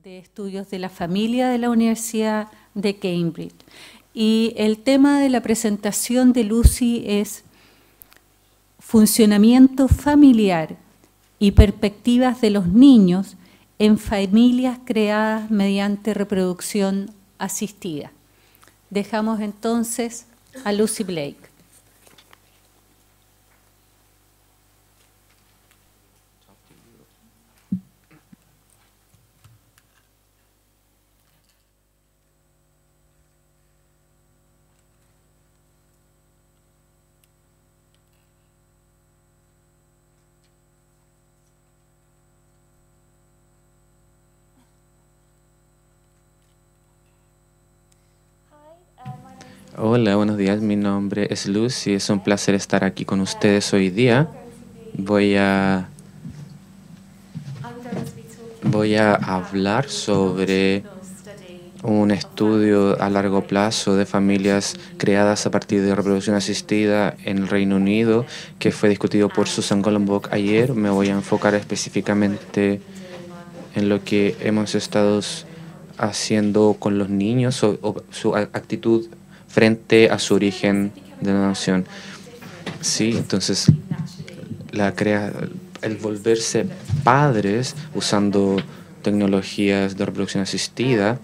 de Estudios de la Familia de la Universidad de Cambridge. Y el tema de la presentación de Lucy es funcionamiento familiar y perspectivas de los niños en familias creadas mediante reproducción asistida. Dejamos entonces a Lucy Blake. Hola, buenos días. Mi nombre es Lucy. Es un placer estar aquí con ustedes hoy día. Voy a hablar sobre un estudio a largo plazo de familias creadas a partir de reproducción asistida en el Reino Unido que fue discutido por Susan Gollenbock ayer. Me voy a enfocar específicamente en lo que hemos estado haciendo con los niños o su actitud frente a su origen de la nación. Sí, entonces el volverse padres usando tecnologías de reproducción asistida,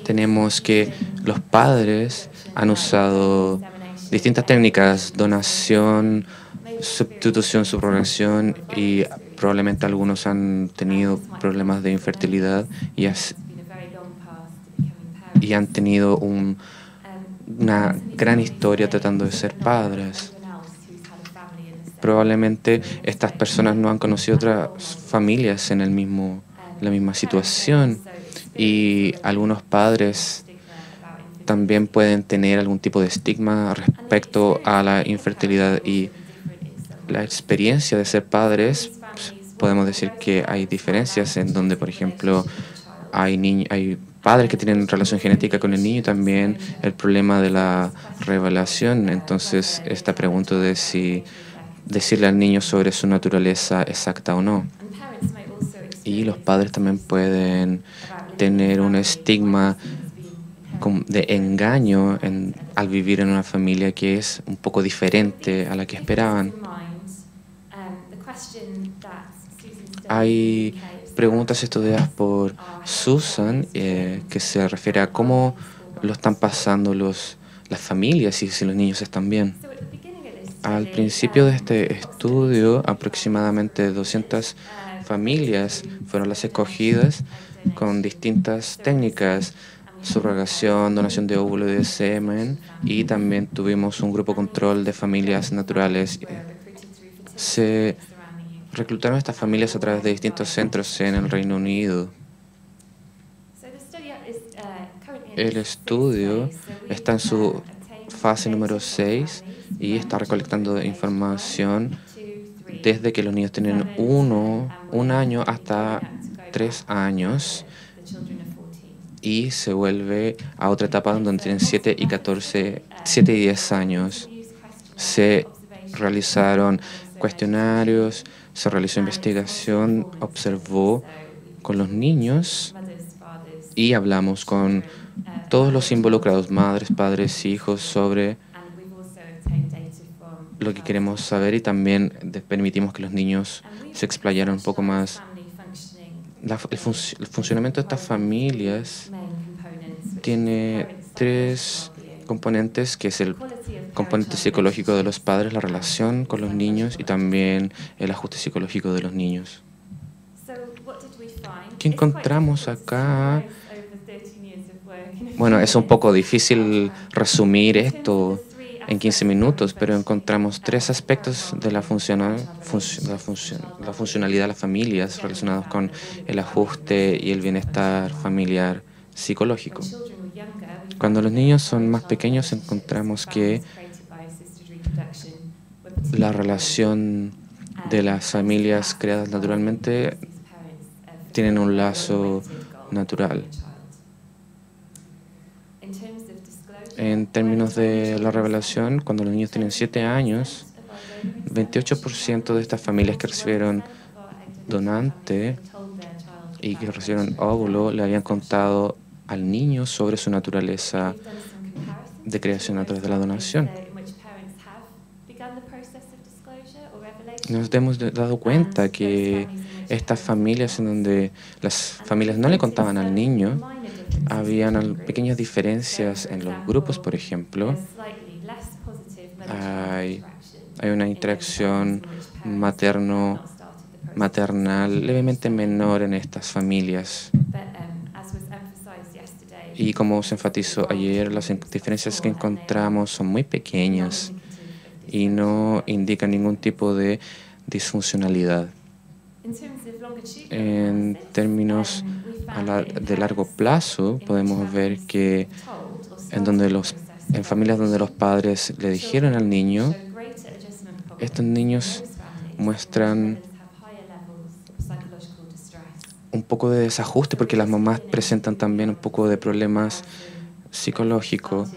tenemos que los padres han usado distintas técnicas, donación, sustitución, subrogación, y probablemente algunos han tenido problemas de infertilidad y han tenido una gran historia tratando de ser padres. Probablemente estas personas no han conocido otras familias en la misma situación, y algunos padres también pueden tener algún tipo de estigma respecto a la infertilidad y la experiencia de ser padres. Podemos decir que hay diferencias en donde, por ejemplo, hay padres que tienen relación genética con el niño, y también el problema de la revelación. Entonces, esta pregunta de si decirle al niño sobre su naturaleza exacta o no. Y los padres también pueden tener un estigma de engaño al vivir en una familia que es un poco diferente a la que esperaban. Hay preguntas estudiadas por Susan que se refiere a cómo lo están pasando las familias y si los niños están bien. Al principio de este estudio, aproximadamente 200 familias fueron las escogidas con distintas técnicas: subrogación, donación de óvulo y de semen, y también tuvimos un grupo control de familias naturales. Se reclutaron estas familias a través de distintos centros en el Reino Unido. El estudio está en su fase número 6 y está recolectando información desde que los niños tienen un año hasta 3 años, y se vuelve a otra etapa donde tienen 7 y 10 años. Se realizaron cuestionarios, se realizó investigación, observó con los niños y hablamos con todos los involucrados, madres, padres, hijos, sobre lo que queremos saber, y también permitimos que los niños se explayaran un poco más. El funcionamiento de estas familias tiene 3 componentes, que es el componente psicológico de los padres, la relación con los niños y también el ajuste psicológico de los niños. ¿Qué encontramos acá? Bueno, es un poco difícil resumir esto en 15 minutos, pero encontramos 3 aspectos de la funcionalidad de las familias relacionados con el ajuste y el bienestar familiar psicológico. Cuando los niños son más pequeños, encontramos que la relación de las familias creadas naturalmente tienen un lazo natural. En términos de la revelación, cuando los niños tienen 7 años, 28% de estas familias que recibieron donante y que recibieron óvulo le habían contado al niño sobre su naturaleza de creación a través de la donación. Nos hemos dado cuenta que estas familias en donde las familias no le contaban al niño, habían pequeñas diferencias en los grupos, por ejemplo. Hay, hay una interacción maternal levemente menor en estas familias. Y como se enfatizó ayer, las diferencias que encontramos son muy pequeñas y no indican ningún tipo de disfuncionalidad. En términos de largo plazo, podemos ver que en familias donde los padres le dijeron al niño, estos niños muestran un poco de desajuste porque las mamás presentan también un poco de problemas psicológicos.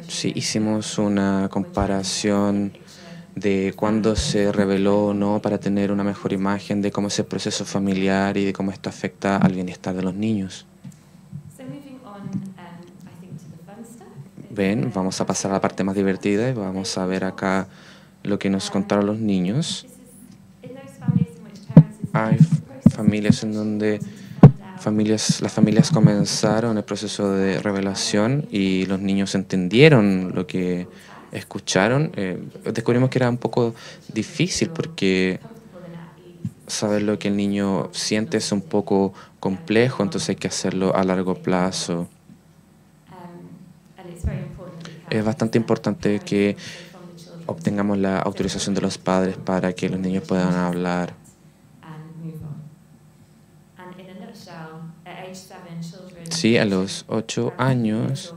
Sí, hicimos una comparación de cuándo se reveló o no para tener una mejor imagen de cómo es el proceso familiar y de cómo esto afecta al bienestar de los niños. Ven, vamos a pasar a la parte más divertida y vamos a ver acá lo que nos contaron los niños. Hay familias en donde las familias comenzaron el proceso de revelación y los niños entendieron lo que escucharon. Descubrimos que era un poco difícil porque saber lo que el niño siente es un poco complejo, entonces hay que hacerlo a largo plazo. Es bastante importante que obtengamos la autorización de los padres para que los niños puedan hablar. Sí, a los 8 años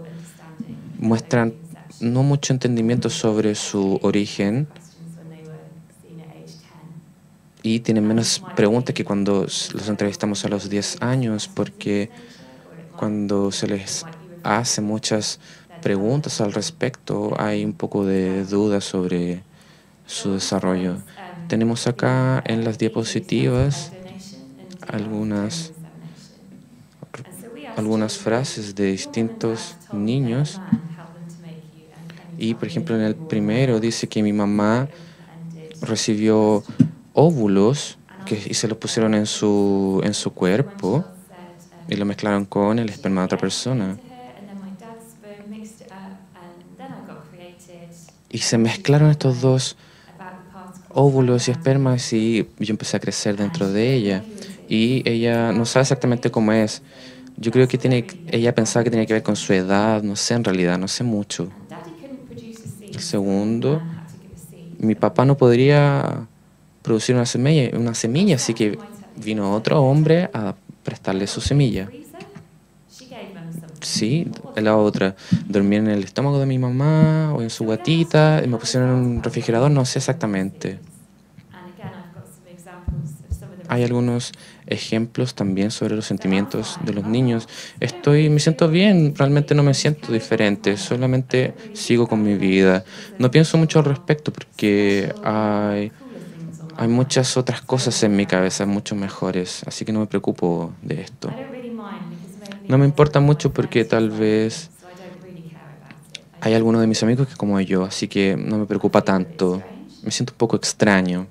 muestran no mucho entendimiento sobre su origen y tienen menos preguntas que cuando los entrevistamos a los 10 años, porque cuando se les hace muchas preguntas al respecto, hay un poco de duda sobre su desarrollo. Tenemos acá en las diapositivas algunas frases de distintos niños. Y, por ejemplo, en el primero dice que mi mamá recibió óvulos y se los pusieron en su cuerpo y lo mezclaron con el esperma de otra persona. Y se mezclaron estos dos óvulos y espermas y yo empecé a crecer dentro de ella. Y ella no sabe exactamente cómo es. Yo creo que ella pensaba que tenía que ver con su edad, no sé en realidad, no sé mucho. El segundo, mi papá no podría producir una semilla, así que vino otro hombre a prestarle su semilla. Sí, la otra, dormí en el estómago de mi mamá o en su guatita, y me pusieron en un refrigerador, no sé exactamente. Hay algunos ejemplos también sobre los sentimientos de los niños. Me siento bien, realmente no me siento diferente, solamente sigo con mi vida. No pienso mucho al respecto porque hay muchas otras cosas en mi cabeza, mucho mejores, así que no me preocupo de esto. No me importa mucho porque tal vez hay algunos de mis amigos que como yo, así que no me preocupa tanto. Me siento un poco extraño.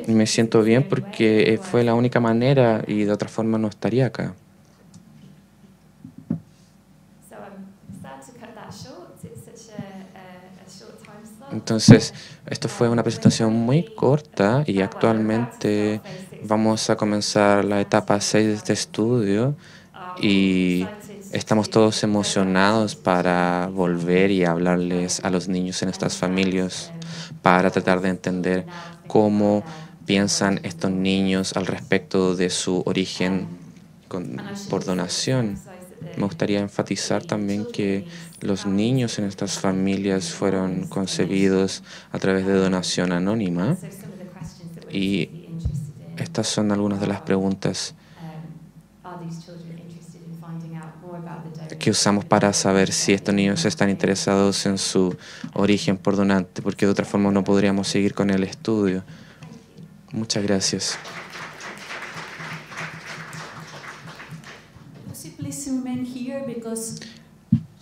Me siento bien porque fue la única manera y de otra forma no estaría acá. Entonces, esto fue una presentación muy corta y actualmente vamos a comenzar la etapa 6 de este estudio y estamos todos emocionados para volver y hablarles a los niños en estas familias para tratar de entender cómo piensan estos niños al respecto de su origen por donación. Me gustaría enfatizar también que los niños en estas familias fueron concebidos a través de donación anónima y estas son algunas de las preguntas que usamos para saber si estos niños están interesados en su origen por donante, porque de otra forma no podríamos seguir con el estudio. Muchas gracias.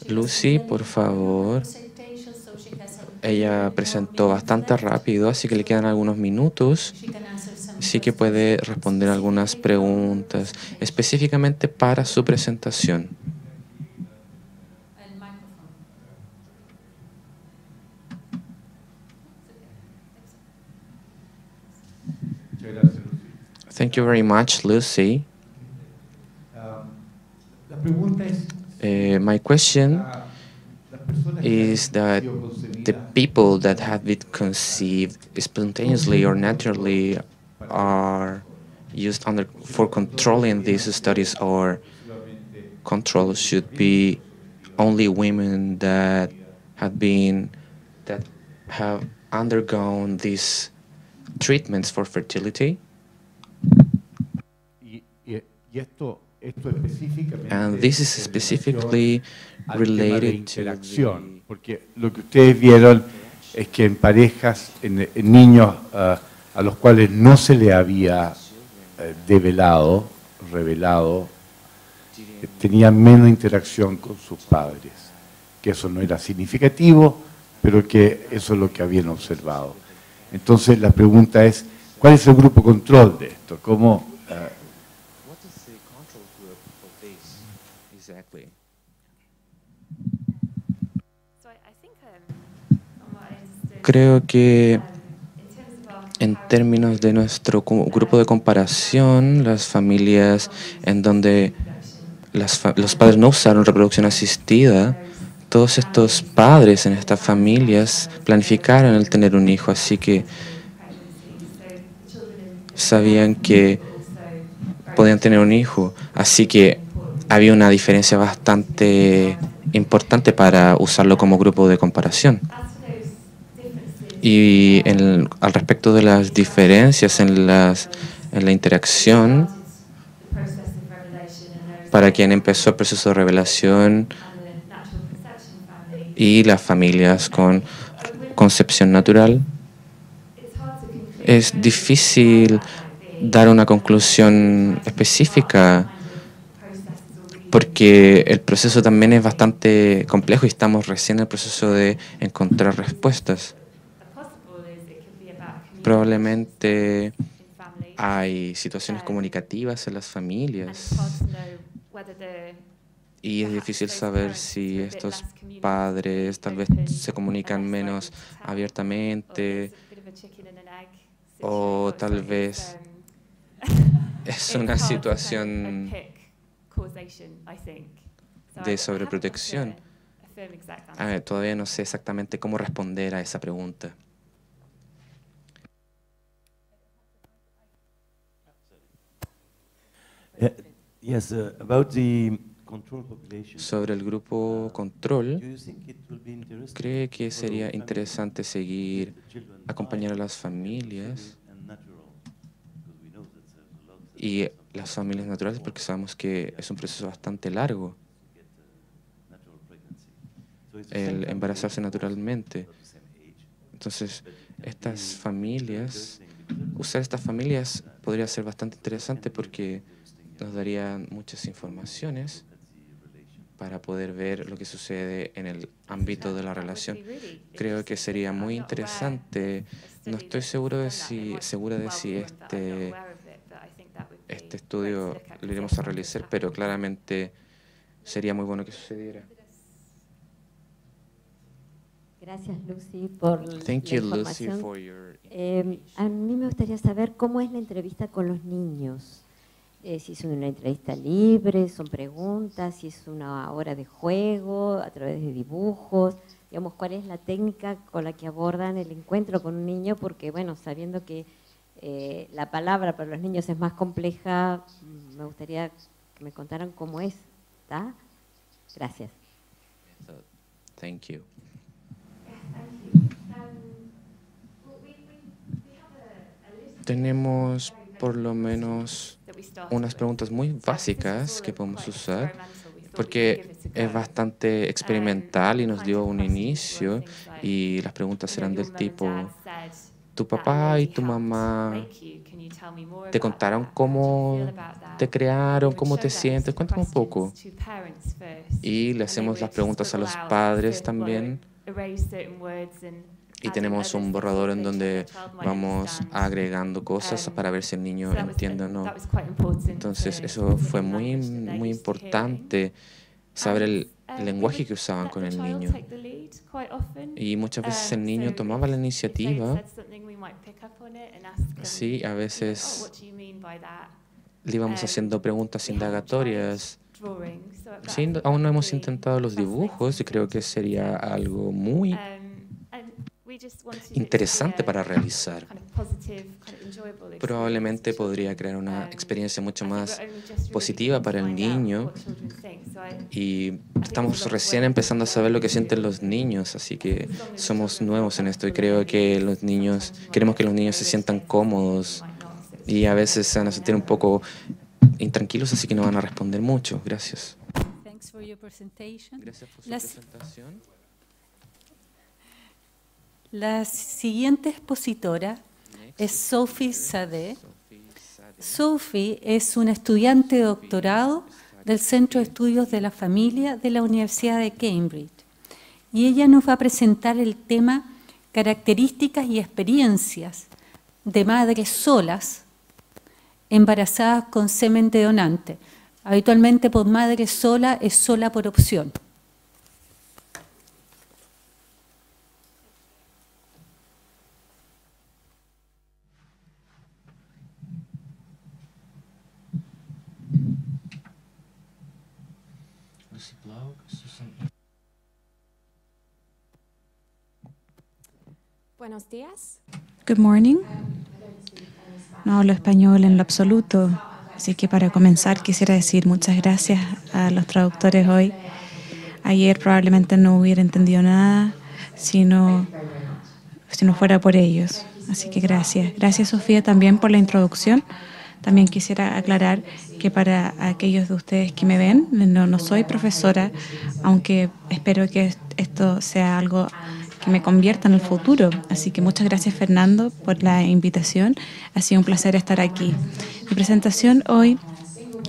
Lucy, por favor. Ella presentó bastante rápido, así que le quedan algunos minutos. Sí que puede responder algunas preguntas específicamente para su presentación. Thank you very much, Lucy. My question is that the people that have been conceived spontaneously or naturally are used for controlling these studies, or control should be only women that have undergone these treatments for fertility. And this is specifically related to interacción, porque lo que ustedes vieron es que en parejas, en niños a los cuales no se le había revelado, tenían menos interacción con sus padres, que eso no era significativo, pero que eso es lo que habían observado. Entonces la pregunta es, ¿cuál es el grupo control de esto? ¿Cómo What is the control group for this exactly? Creo que en términos de nuestro grupo de comparación, las familias en donde los padres no usaron reproducción asistida, todos estos padres en estas familias planificaron el tener un hijo, así que sabían que podían tener un hijo, así que había una diferencia bastante importante para usarlo como grupo de comparación. Y al respecto de las diferencias en la interacción, para quien empezó el proceso de revelación y las familias con concepción natural, es difícil dar una conclusión específica porque el proceso también es bastante complejo y estamos recién en el proceso de encontrar respuestas. Probablemente hay situaciones comunicativas en las familias y es difícil saber si estos padres tal vez se comunican menos abiertamente o tal vez es una situación de sobreprotección. Todavía no sé exactamente cómo responder a esa pregunta. Sobre el grupo control, ¿cree que sería interesante seguir acompañar a las familias y las familias naturales? Porque sabemos que es un proceso bastante largo el embarazarse naturalmente. Entonces, usar estas familias podría ser bastante interesante porque nos darían muchas informaciones para poder ver lo que sucede en el ámbito de la relación. Creo que sería muy interesante. No estoy segura de si este estudio lo iremos a realizar, pero claramente sería muy bueno que sucediera. Gracias, Lucy, por Thank la you, información. Lucy, for your A mí me gustaría saber cómo es la entrevista con los niños. Si es una entrevista libre, son preguntas, si es una hora de juego, a través de dibujos. Digamos, ¿cuál es la técnica con la que abordan el encuentro con un niño? Porque, bueno, sabiendo que la palabra para los niños es más compleja, me gustaría que me contaran cómo es. ¿Está? Gracias. Thank you. Tenemos por lo menos unas preguntas muy básicas que podemos usar porque es bastante experimental y nos dio un inicio y las preguntas serán del tipo ¿Tu papá y tu mamá te contaron cómo te crearon, cómo te sientes? Cuéntame un poco. Y le hacemos las preguntas a los padres también. Y tenemos un borrador en donde vamos agregando cosas para ver si el niño entiende o no. Entonces, eso fue muy importante, saber el lenguaje que usaban con el niño. Y muchas veces el niño tomaba la iniciativa. Sí, a veces le íbamos haciendo preguntas indagatorias. Sí, aún no hemos intentado los dibujos y creo que sería algo muy interesante para realizar. Probablemente podría crear una experiencia mucho más positiva para el niño y estamos recién empezando a saber lo que sienten los niños, así que somos nuevos en esto y creo que queremos que los niños se sientan cómodos y a veces se van a sentir un poco intranquilos, así que no van a responder mucho. Gracias. Gracias por su presentación. La siguiente expositora es Sophie Sade. Sophie es una estudiante de doctorado del Centro de Estudios de la Familia de la Universidad de Cambridge. Y ella nos va a presentar el tema características y experiencias de madres solas embarazadas con semen de donante. Habitualmente por madre sola es sola por opción. Buenos días. Good morning. No hablo español en lo absoluto, así que para comenzar quisiera decir muchas gracias a los traductores hoy. Ayer probablemente no hubiera entendido nada si no fuera por ellos. Así que gracias. Gracias, Sofía, también por la introducción. También quisiera aclarar que para aquellos de ustedes que me ven, no soy profesora, aunque espero que esto sea algo que me convierta en el futuro. Así que muchas gracias, Fernando, por la invitación. Ha sido un placer estar aquí. Mi presentación hoy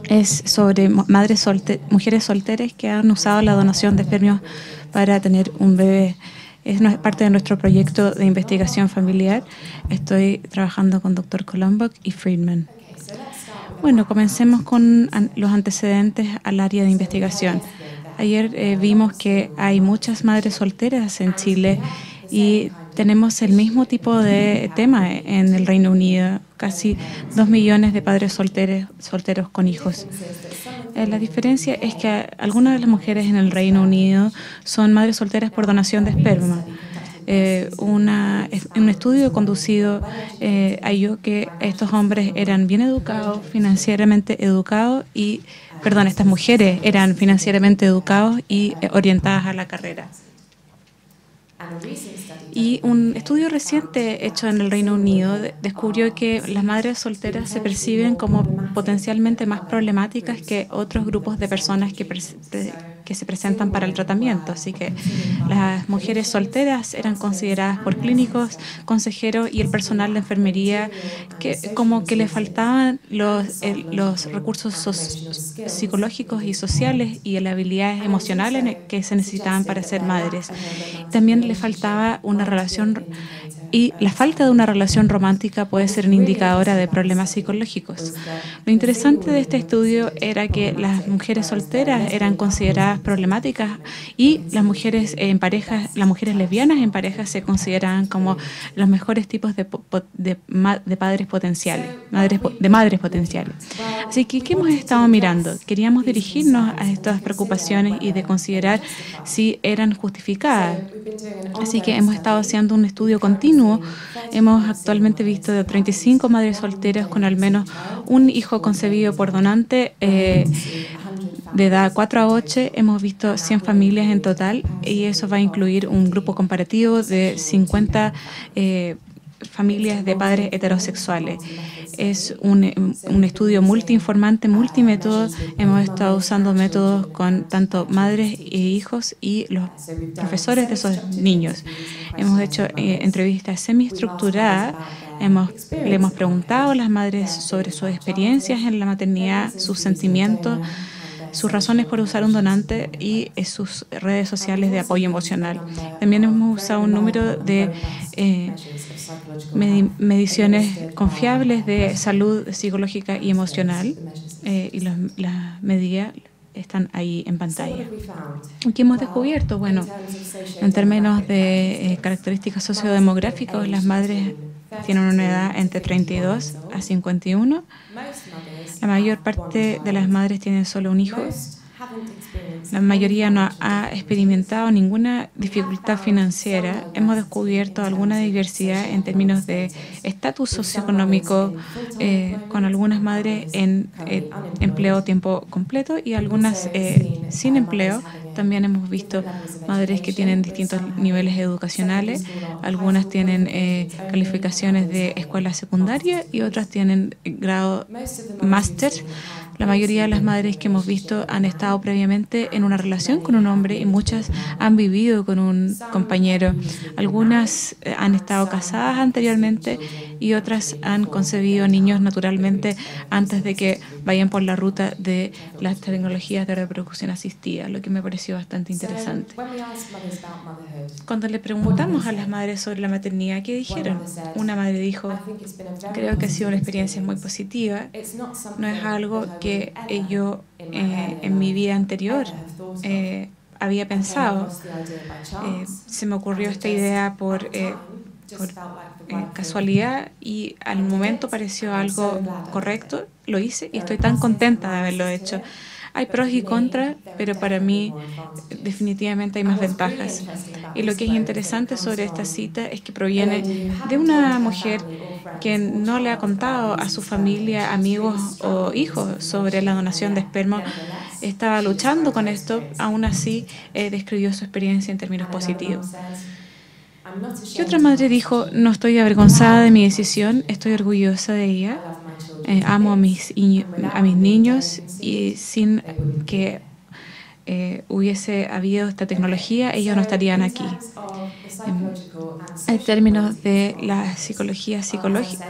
es sobre mujeres solteras que han usado la donación de espermios para tener un bebé. Es parte de nuestro proyecto de investigación familiar. Estoy trabajando con Dr. Colombok y Friedman. Bueno, comencemos con los antecedentes al área de investigación. Ayer vimos que hay muchas madres solteras en Chile y tenemos el mismo tipo de tema en el Reino Unido, casi 2 millones de padres solteros con hijos. La diferencia es que algunas de las mujeres en el Reino Unido son madres solteras por donación de esperma. Un estudio conducido halló que estos hombres eran bien educados, financieramente educados estas mujeres eran financieramente educados y orientadas a la carrera. Y un estudio reciente hecho en el Reino Unido descubrió que las madres solteras se perciben como potencialmente más problemáticas que otros grupos de personas que se presentan para el tratamiento. Así que las mujeres solteras eran consideradas por clínicos, consejeros y el personal de enfermería como que le faltaban los recursos psicológicos y sociales y las habilidades emocionales que se necesitaban para ser madres. También le faltaba una relación, y la falta de una relación romántica puede ser una indicadora de problemas psicológicos. Lo interesante de este estudio era que las mujeres solteras eran consideradas problemáticas y las mujeres lesbianas en parejas se consideraban como los mejores tipos de padres potenciales, de madres potenciales. Así que, ¿qué hemos estado mirando? Queríamos dirigirnos a estas preocupaciones y de considerar si eran justificadas. Así que hemos estado haciendo un estudio continuo. Hemos actualmente visto de 35 madres solteras con al menos un hijo concebido por donante de edad 4 a 8. Hemos visto 100 familias en total y eso va a incluir un grupo comparativo de 50 familias de padres heterosexuales. Es un estudio multiinformante, multimétodo. Hemos estado usando métodos con tanto madres e hijos y los profesores de esos niños. Hemos hecho entrevistas semiestructuradas. Le hemos preguntado a las madres sobre sus experiencias en la maternidad, sus sentimientos, sus razones por usar un donante y sus redes sociales de apoyo emocional. También hemos usado un número de mediciones confiables de salud psicológica y emocional y las medidas están ahí en pantalla. ¿Qué hemos descubierto? Bueno, en términos de características sociodemográficas, las madres tienen una edad entre 32 a 51. La mayor parte de las madres tienen solo un hijo. La mayoría no ha experimentado ninguna dificultad financiera. Hemos descubierto alguna diversidad en términos de estatus socioeconómico, con algunas madres en empleo a tiempo completo y algunas sin empleo. También hemos visto madres que tienen distintos niveles educacionales. Algunas tienen calificaciones de escuela secundaria y otras tienen grado máster. La mayoría de las madres que hemos visto han estado previamente en una relación con un hombre y muchas han vivido con un compañero. Algunas han estado casadas anteriormente y otras han concebido niños naturalmente antes de que vayan por la ruta de las tecnologías de reproducción asistida, lo que me pareció bastante interesante. Cuando le preguntamos a las madres sobre la maternidad, ¿qué dijeron? Una madre dijo: creo que ha sido una experiencia muy positiva. No es algo que yo en mi vida anterior había pensado. Se me ocurrió esta idea por casualidad y al momento pareció algo correcto, lo hice y estoy tan contenta de haberlo hecho. Hay pros y contras, pero para mí definitivamente hay más ventajas. Y lo que es interesante sobre esta cita es que proviene de una mujer que no le ha contado a su familia, amigos o hijos sobre la donación de esperma. Estaba luchando con esto, aún así describió su experiencia en términos positivos. Y otra madre dijo: no estoy avergonzada de mi decisión, estoy orgullosa de ella. Amo a mis niños y sin que hubiese habido esta tecnología, ellos no estarían aquí. En términos de la psicología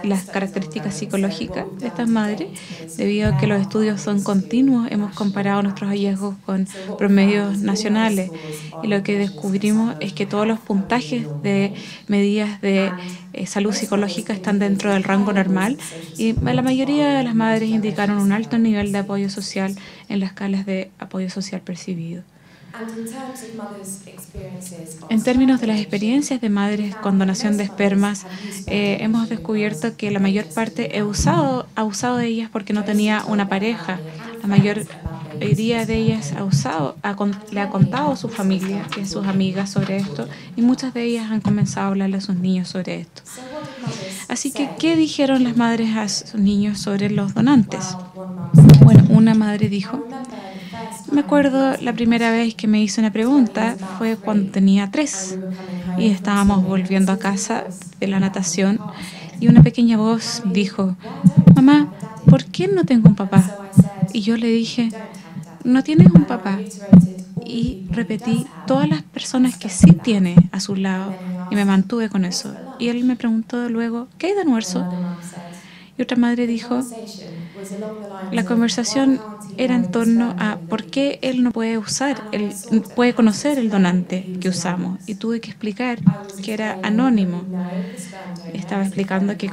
las características psicológicas de estas madres, debido a que los estudios son continuos, hemos comparado nuestros hallazgos con promedios nacionales y lo que descubrimos es que todos los puntajes de medidas de salud psicológica están dentro del rango normal y la mayoría de las madres indicaron un alto nivel de apoyo social en las escalas de apoyo social percibido. En términos de las experiencias de madres con donación de espermas, hemos descubierto que la mayor parte ha usado de ellas porque no tenía una pareja. La mayoría de ellas le ha contado a su familia y a sus amigas sobre esto y muchas de ellas han comenzado a hablarle a sus niños sobre esto. Así que, ¿qué dijeron las madres a sus niños sobre los donantes? Bueno, una madre dijo: me acuerdo la primera vez que me hizo una pregunta fue cuando tenía 3 y estábamos volviendo a casa de la natación y una pequeña voz dijo: mamá, ¿por qué no tengo un papá? Y yo le dije: no tienes un papá. Y repetí todas las personas que sí tiene a su lado y me mantuve con eso. Y él me preguntó luego: ¿qué hay de almuerzo? Y otra madre dijo: la conversación era en torno a por qué él no puede puede conocer el donante que usamos. Y tuve que explicar que era anónimo. Estaba explicando que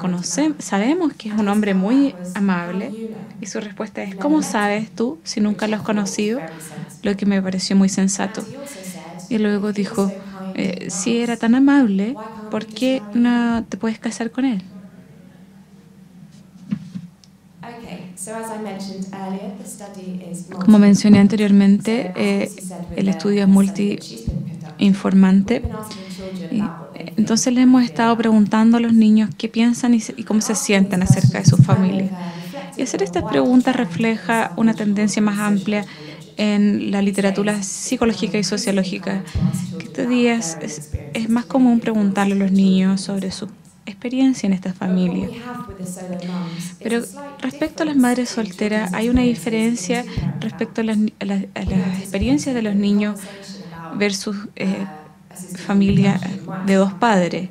sabemos que es un hombre muy amable. Y su respuesta es: ¿cómo sabes tú si nunca lo has conocido? Lo que me pareció muy sensato. Y luego dijo: si era tan amable, ¿por qué no te puedes casar con él? Como mencioné anteriormente, el estudio es multiinformante. Entonces le hemos estado preguntando a los niños qué piensan y cómo se sienten acerca de su familia. Y hacer estas preguntas refleja una tendencia más amplia en la literatura psicológica y sociológica, que estos días es más común preguntarle a los niños sobre sus experiencia en esta familia. Pero respecto a las madres solteras, hay una diferencia respecto a las experiencias de los niños versus familia de dos padres.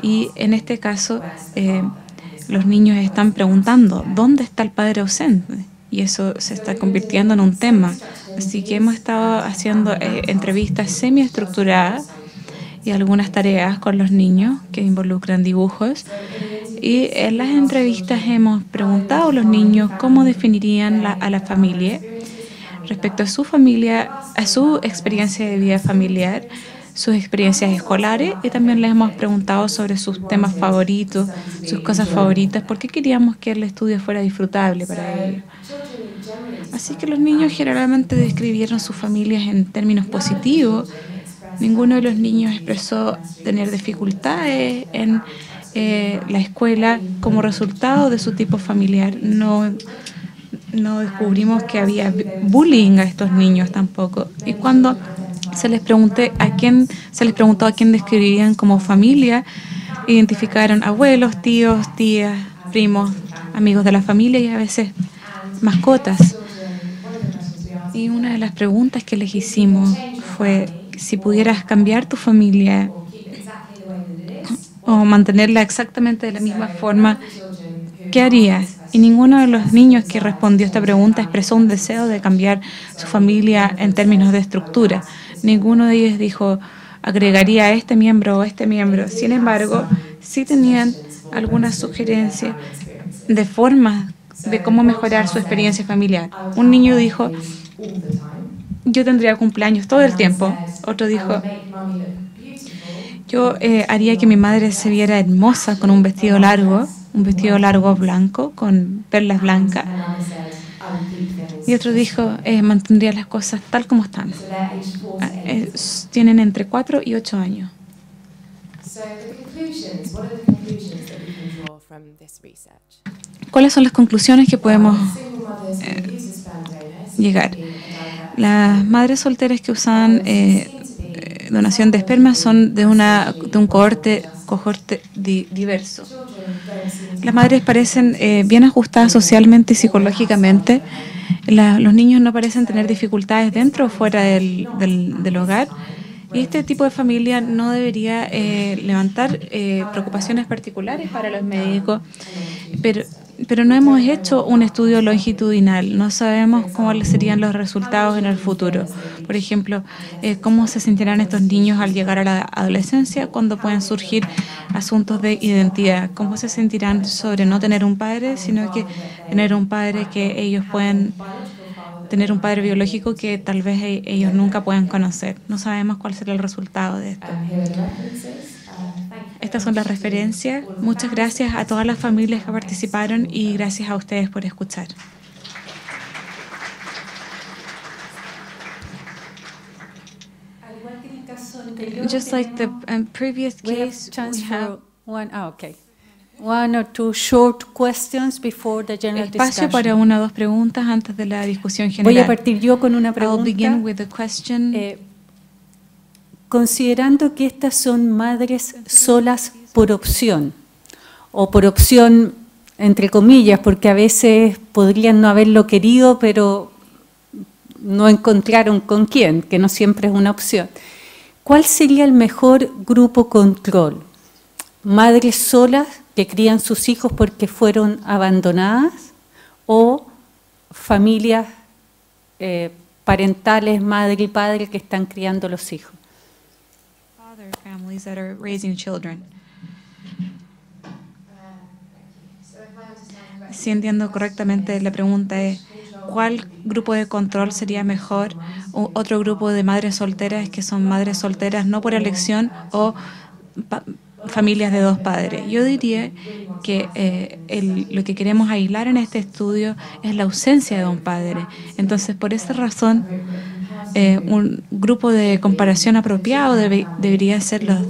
Y en este caso, los niños están preguntando, ¿dónde está el padre ausente? Y eso se está convirtiendo en un tema. Así que hemos estado haciendo entrevistas semiestructuradas y algunas tareas con los niños que involucran dibujos. Y en las entrevistas hemos preguntado a los niños cómo definirían a la familia respecto a su familia, a su experiencia de vida familiar, sus experiencias escolares, y también les hemos preguntado sobre sus temas favoritos, sus cosas favoritas, porque queríamos que el estudio fuera disfrutable para ellos. Así que los niños generalmente describieron sus familias en términos positivos. Ninguno de los niños expresó tener dificultades en la escuela como resultado de su tipo familiar. No descubrimos que había bullying a estos niños tampoco. Y cuando se les preguntó a quién describirían como familia, identificaron abuelos, tíos, tías, primos, amigos de la familia y a veces mascotas. Y una de las preguntas que les hicimos fue: si pudieras cambiar tu familia o mantenerla exactamente de la misma forma, ¿qué harías? Y ninguno de los niños que respondió a esta pregunta expresó un deseo de cambiar su familia en términos de estructura. Ninguno de ellos dijo, agregaría a este miembro o a este miembro. Sin embargo, sí tenían algunas sugerencias de formas de cómo mejorar su experiencia familiar. Un niño dijo, yo tendría cumpleaños todo el tiempo. Otro dijo, yo haría que mi madre se viera hermosa con un vestido largo blanco, con perlas blancas. Y otro dijo, mantendría las cosas tal como están. Tienen entre 4 y 8 años. ¿Cuáles son las conclusiones que podemos llegar? Las madres solteras que usan donación de esperma son de un cohorte diverso. Las madres parecen bien ajustadas socialmente y psicológicamente. Los niños no parecen tener dificultades dentro o fuera del hogar. Y este tipo de familia no debería levantar preocupaciones particulares para los médicos. Pero no hemos hecho un estudio longitudinal, no sabemos cuáles serían los resultados en el futuro. Por ejemplo, cómo se sentirán estos niños al llegar a la adolescencia cuando pueden surgir asuntos de identidad, cómo se sentirán sobre no tener un padre, sino que tener un padre que ellos pueden tener un padre biológico que tal vez ellos nunca puedan conocer. No sabemos cuál será el resultado de esto. Estas son las referencias. Muchas gracias a todas las familias que participaron y gracias a ustedes por escuchar. Just like the previous case, we have one or two short questions before the general espacio discussion. para una o dos preguntas antes de la discusión general. Voy a partir yo con una pregunta. I'll begin with a question. Considerando que estas son madres solas por opción, o por opción entre comillas, porque a veces podrían no haberlo querido, pero no encontraron con quién, que no siempre es una opción. ¿Cuál sería el mejor grupo control? ¿Madres solas que crían sus hijos porque fueron abandonadas o familias parentales, madre y padre, que están criando los hijos? Families that are raising children. Si entiendo correctamente, la pregunta es ¿cuál grupo de control sería mejor? Otro grupo de madres solteras que son madres solteras no por elección o familias de dos padres. Yo diría que lo que queremos aislar en este estudio es la ausencia de un padre. Entonces, por esa razón, un grupo de comparación apropiado debería ser las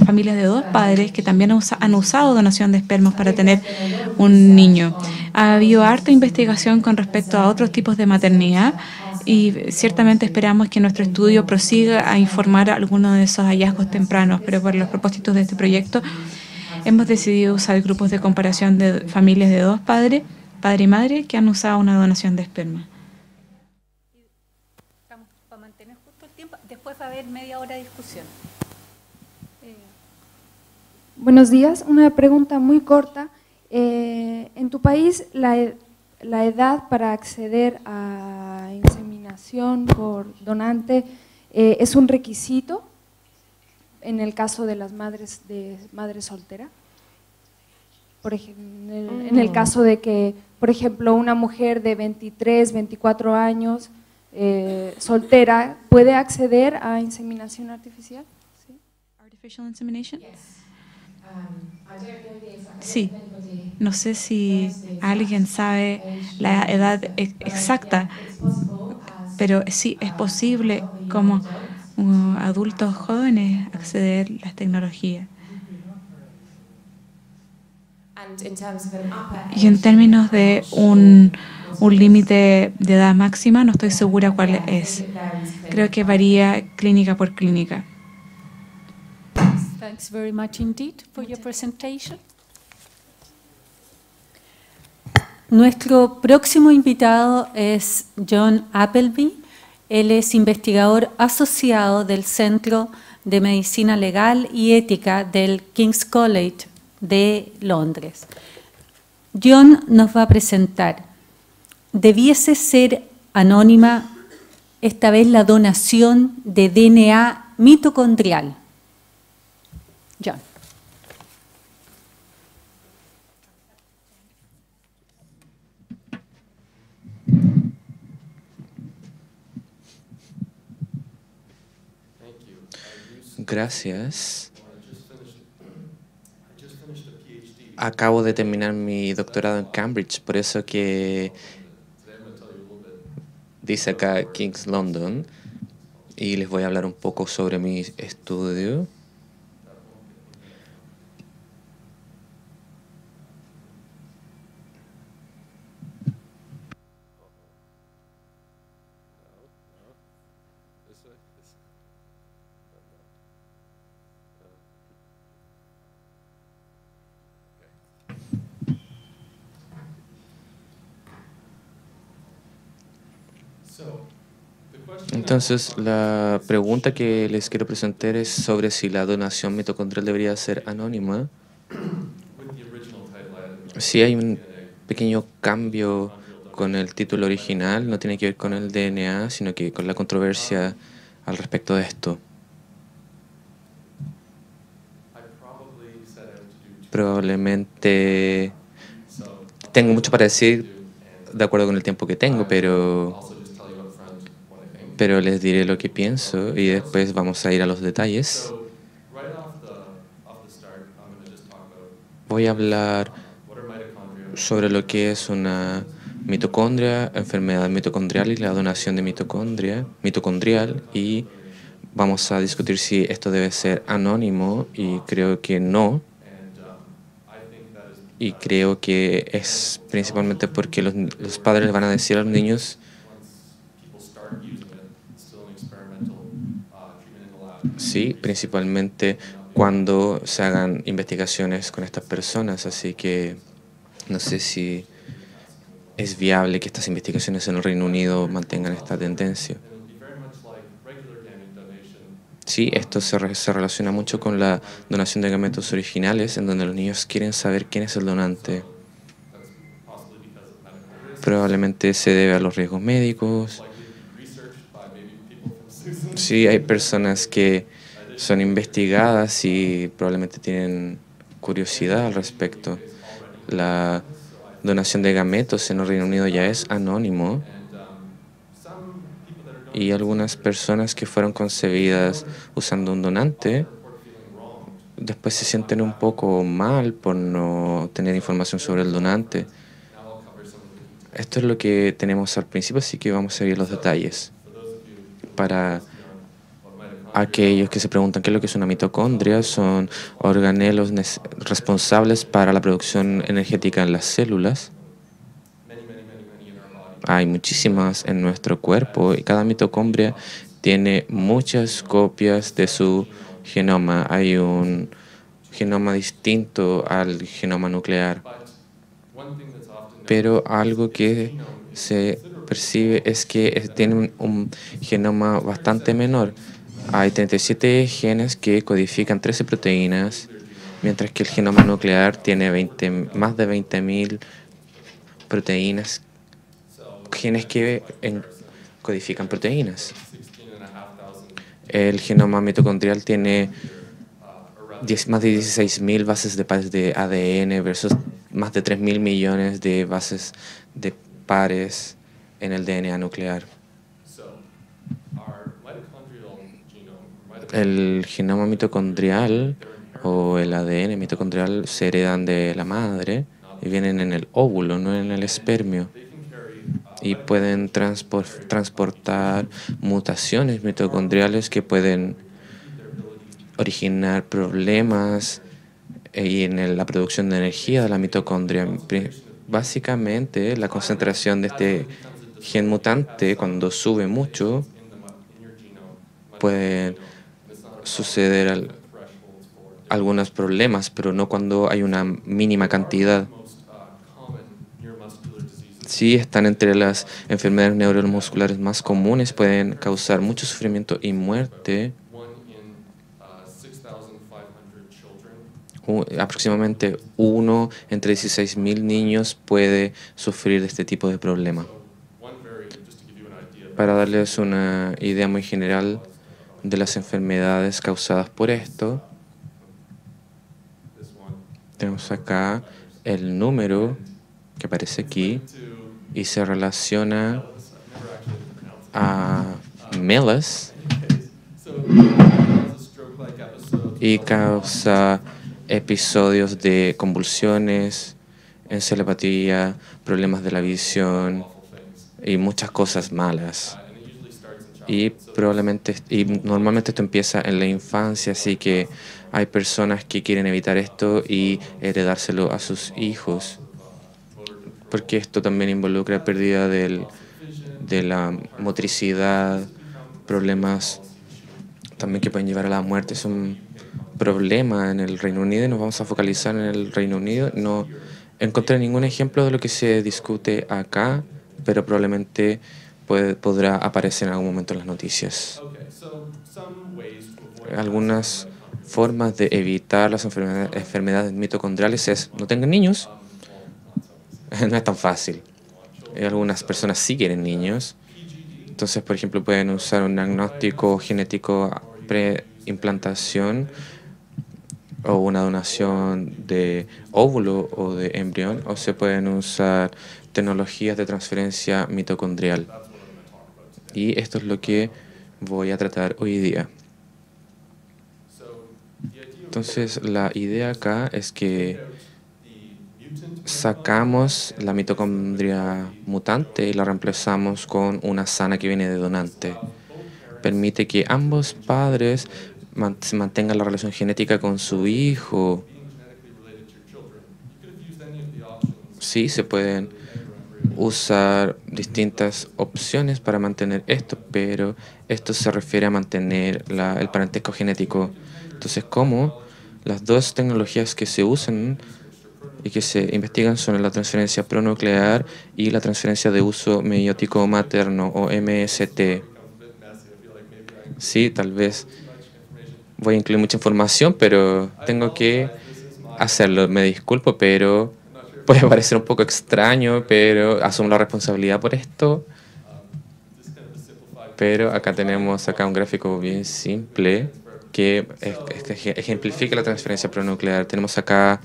familias de dos padres que también han usado donación de espermas para tener un niño. Ha habido harta investigación con respecto a otros tipos de maternidad y ciertamente esperamos que nuestro estudio prosiga a informar algunos de esos hallazgos tempranos, pero por los propósitos de este proyecto hemos decidido usar grupos de comparación de familias de dos padres, padre y madre, que han usado una donación de esperma. Estamos para mantener justo el tiempo. Después va a haber media hora de discusión. Buenos días. Una pregunta muy corta. En tu país, la edad para acceder a inseminación por donante es un requisito en el caso de las madres solteras. Por ejemplo, en el caso de que, por ejemplo, una mujer de 23, 24 años soltera puede acceder a inseminación artificial. ¿Sí? Artificial insemination? Sí, no sé si alguien sabe la edad exacta, pero sí es posible como adultos jóvenes acceder a las tecnologías. Y en términos de un límite de edad máxima, no estoy segura cuál es. Creo que varía clínica por clínica. Thanks very much indeed for your presentation. Nuestro próximo invitado es John Appleby. Él es investigador asociado del Centro de Medicina Legal y Ética del King's College de Londres. John nos va a presentar: debiese ser anónima esta vez la donación de DNA mitocondrial. John. Gracias. Acabo de terminar mi doctorado en Cambridge, por eso que dice acá King's London, y les voy a hablar un poco sobre mi estudio. Entonces, la pregunta que les quiero presentar es sobre si la donación mitocondrial debería ser anónima. Sí, hay un pequeño cambio con el título original, no tiene que ver con el DNA, sino que con la controversia al respecto de esto. Probablemente tengo mucho para decir de acuerdo con el tiempo que tengo, pero les diré lo que pienso y después vamos a ir a los detalles. Voy a hablar sobre lo que es una mitocondria, enfermedad mitocondrial y la donación de mitocondrial, y vamos a discutir si esto debe ser anónimo, y creo que no. Y creo que es principalmente porque los padres les van a decir a los niños, sí, principalmente cuando se hagan investigaciones con estas personas, así que no sé si es viable que estas investigaciones en el Reino Unido mantengan esta tendencia. Sí, esto se relaciona mucho con la donación de gametos originales, en donde los niños quieren saber quién es el donante. Probablemente se debe a los riesgos médicos. Sí, hay personas que son investigadas y probablemente tienen curiosidad al respecto. La donación de gametos en el Reino Unido ya es anónimo, y algunas personas que fueron concebidas usando un donante después se sienten un poco mal por no tener información sobre el donante. Esto es lo que tenemos al principio, así que vamos a ver los detalles. Para aquellos que se preguntan qué es lo que es una mitocondria, son organelos responsables para la producción energética en las células. Hay muchísimas en nuestro cuerpo y cada mitocondria tiene muchas copias de su genoma. Hay un genoma distinto al genoma nuclear. Pero algo que se percibe es que tiene un genoma bastante menor. Hay 37 genes que codifican 13 proteínas, mientras que el genoma nuclear tiene más de 20.000 proteínas, genes que codifican proteínas. El genoma mitocondrial tiene más de 16.000 bases de pares de ADN versus más de 3.000 millones de bases de pares en el DNA nuclear. El genoma mitocondrial o el ADN mitocondrial se heredan de la madre y vienen en el óvulo, no en el espermio. Y pueden transportar mutaciones mitocondriales que pueden originar problemas en la producción de energía de la mitocondria. Básicamente, la concentración de este gen mutante, cuando sube mucho, pueden suceder algunos problemas, pero no cuando hay una mínima cantidad. Sí, están entre las enfermedades neuromusculares más comunes, pueden causar mucho sufrimiento y muerte. Aproximadamente 1 entre 16.000 niños puede sufrir de este tipo de problema. Para darles una idea muy general de las enfermedades causadas por esto, tenemos acá el número que aparece aquí y se relaciona a MELAS y causa episodios de convulsiones, encefalopatía, problemas de la visión y muchas cosas malas. Y normalmente esto empieza en la infancia, así que hay personas que quieren evitar esto y heredárselo a sus hijos, porque esto también involucra pérdida de la motricidad, problemas también que pueden llevar a la muerte. Es un problema en el Reino Unido y nos vamos a focalizar en el Reino Unido. No encontré ningún ejemplo de lo que se discute acá, pero probablemente podrá aparecer en algún momento en las noticias. Algunas formas de evitar las enfermedades mitocondriales es no tengan niños. No es tan fácil. Algunas personas sí quieren niños. Entonces, por ejemplo, pueden usar un diagnóstico genético preimplantación o una donación de óvulo o de embrión, o se pueden usar tecnologías de transferencia mitocondrial. Y esto es lo que voy a tratar hoy día. Entonces, la idea acá es que sacamos la mitocondria mutante y la reemplazamos con una sana que viene de donante. Permite que ambos padres se mantengan la relación genética con su hijo. Sí, se pueden usar distintas opciones para mantener esto, pero esto se refiere a mantener el parentesco genético. Entonces, ¿cómo? Las dos tecnologías que se usan y que se investigan son la transferencia pronuclear y la transferencia de uso meiótico materno o MST. Sí, tal vez voy a incluir mucha información, pero tengo que hacerlo. Me disculpo, pero puede parecer un poco extraño, pero asumo la responsabilidad por esto. Pero acá tenemos un gráfico bien simple que ejemplifica la transferencia pronuclear. Tenemos acá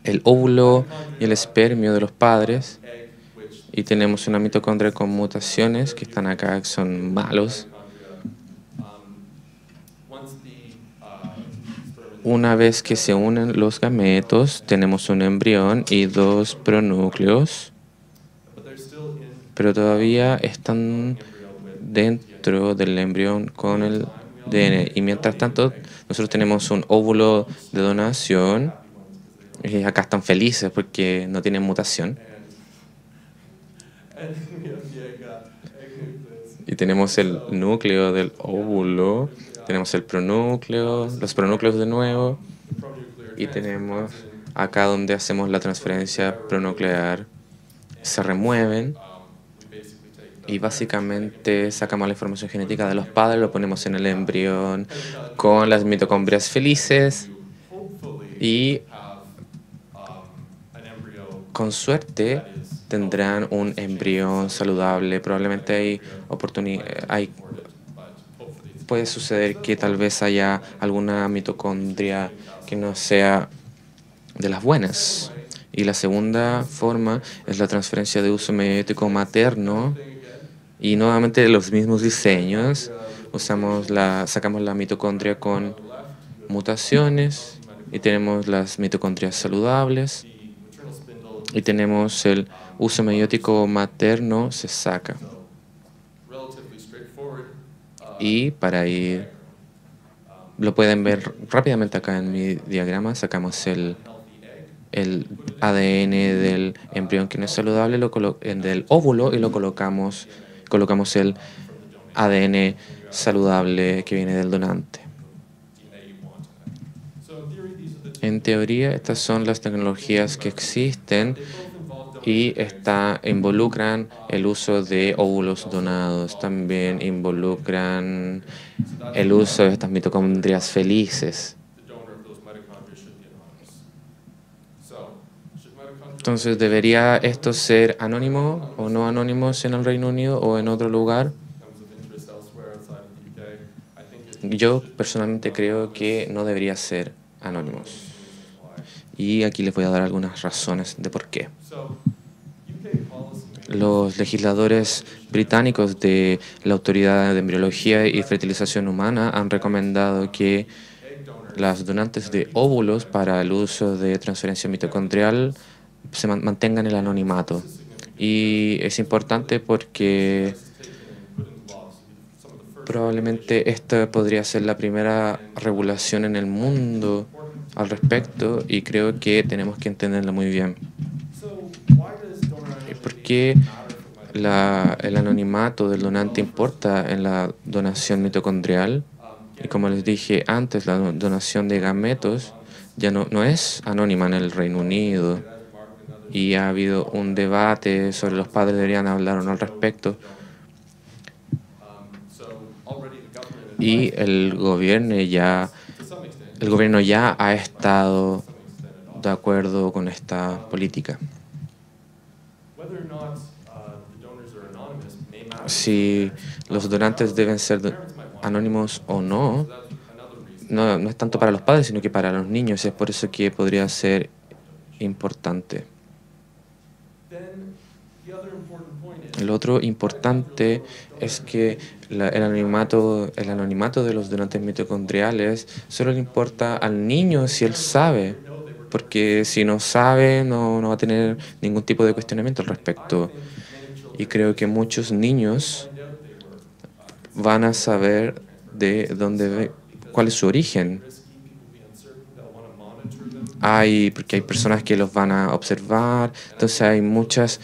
el óvulo y el espermio de los padres y tenemos una mitocondria con mutaciones que están acá, que son malos. Una vez que se unen los gametos, tenemos un embrión y 2 pronúcleos, pero todavía están dentro del embrión con el ADN. Y mientras tanto, nosotros tenemos un óvulo de donación. Y acá están felices porque no tienen mutación. Y tenemos el núcleo del óvulo, tenemos el pronúcleo, los pronúcleos de nuevo, y tenemos acá donde hacemos la transferencia pronuclear, se remueven y básicamente sacamos la información genética de los padres, lo ponemos en el embrión con las mitocondrias felices y con suerte tendrán un embrión saludable. Probablemente puede suceder que tal vez haya alguna mitocondria que no sea de las buenas. Y la segunda forma es la transferencia de uso mediático materno y nuevamente los mismos diseños. Sacamos la mitocondria con mutaciones y tenemos las mitocondrias saludables y tenemos el uso mediático materno se saca. Y para ir, lo pueden ver rápidamente acá en mi diagrama, sacamos el ADN del embrión que no es saludable, del óvulo y colocamos el ADN saludable que viene del donante. En teoría, estas son las tecnologías que existen y involucran el uso de óvulos donados, también involucran el uso de estas mitocondrias felices. Entonces, ¿debería esto ser anónimo o no anónimo en el Reino Unido o en otro lugar? Yo personalmente creo que no debería ser anónimos. Y aquí les voy a dar algunas razones de por qué. Los legisladores británicos de la Autoridad de Embriología y Fertilización Humana han recomendado que las donantes de óvulos para el uso de transferencia mitocondrial se mantengan el anonimato. Y es importante porque probablemente esta podría ser la primera regulación en el mundo al respecto y creo que tenemos que entenderla muy bien. ¿Por qué el anonimato del donante importa en la donación mitocondrial? Y como les dije antes, la donación de gametos ya no es anónima en el Reino Unido y ha habido un debate sobre los padres deberían hablar o no al respecto. Y el gobierno ya ha estado de acuerdo con esta política. Si los donantes deben ser anónimos o no es tanto para los padres, sino que para los niños. Es por eso que podría ser importante. El otro importante es que el anonimato de los donantes mitocondriales solo le importa al niño si él sabe, porque si no sabe no va a tener ningún tipo de cuestionamiento al respecto. Y creo que muchos niños van a saber cuál es su origen. Porque hay personas que los van a observar, entonces hay muchas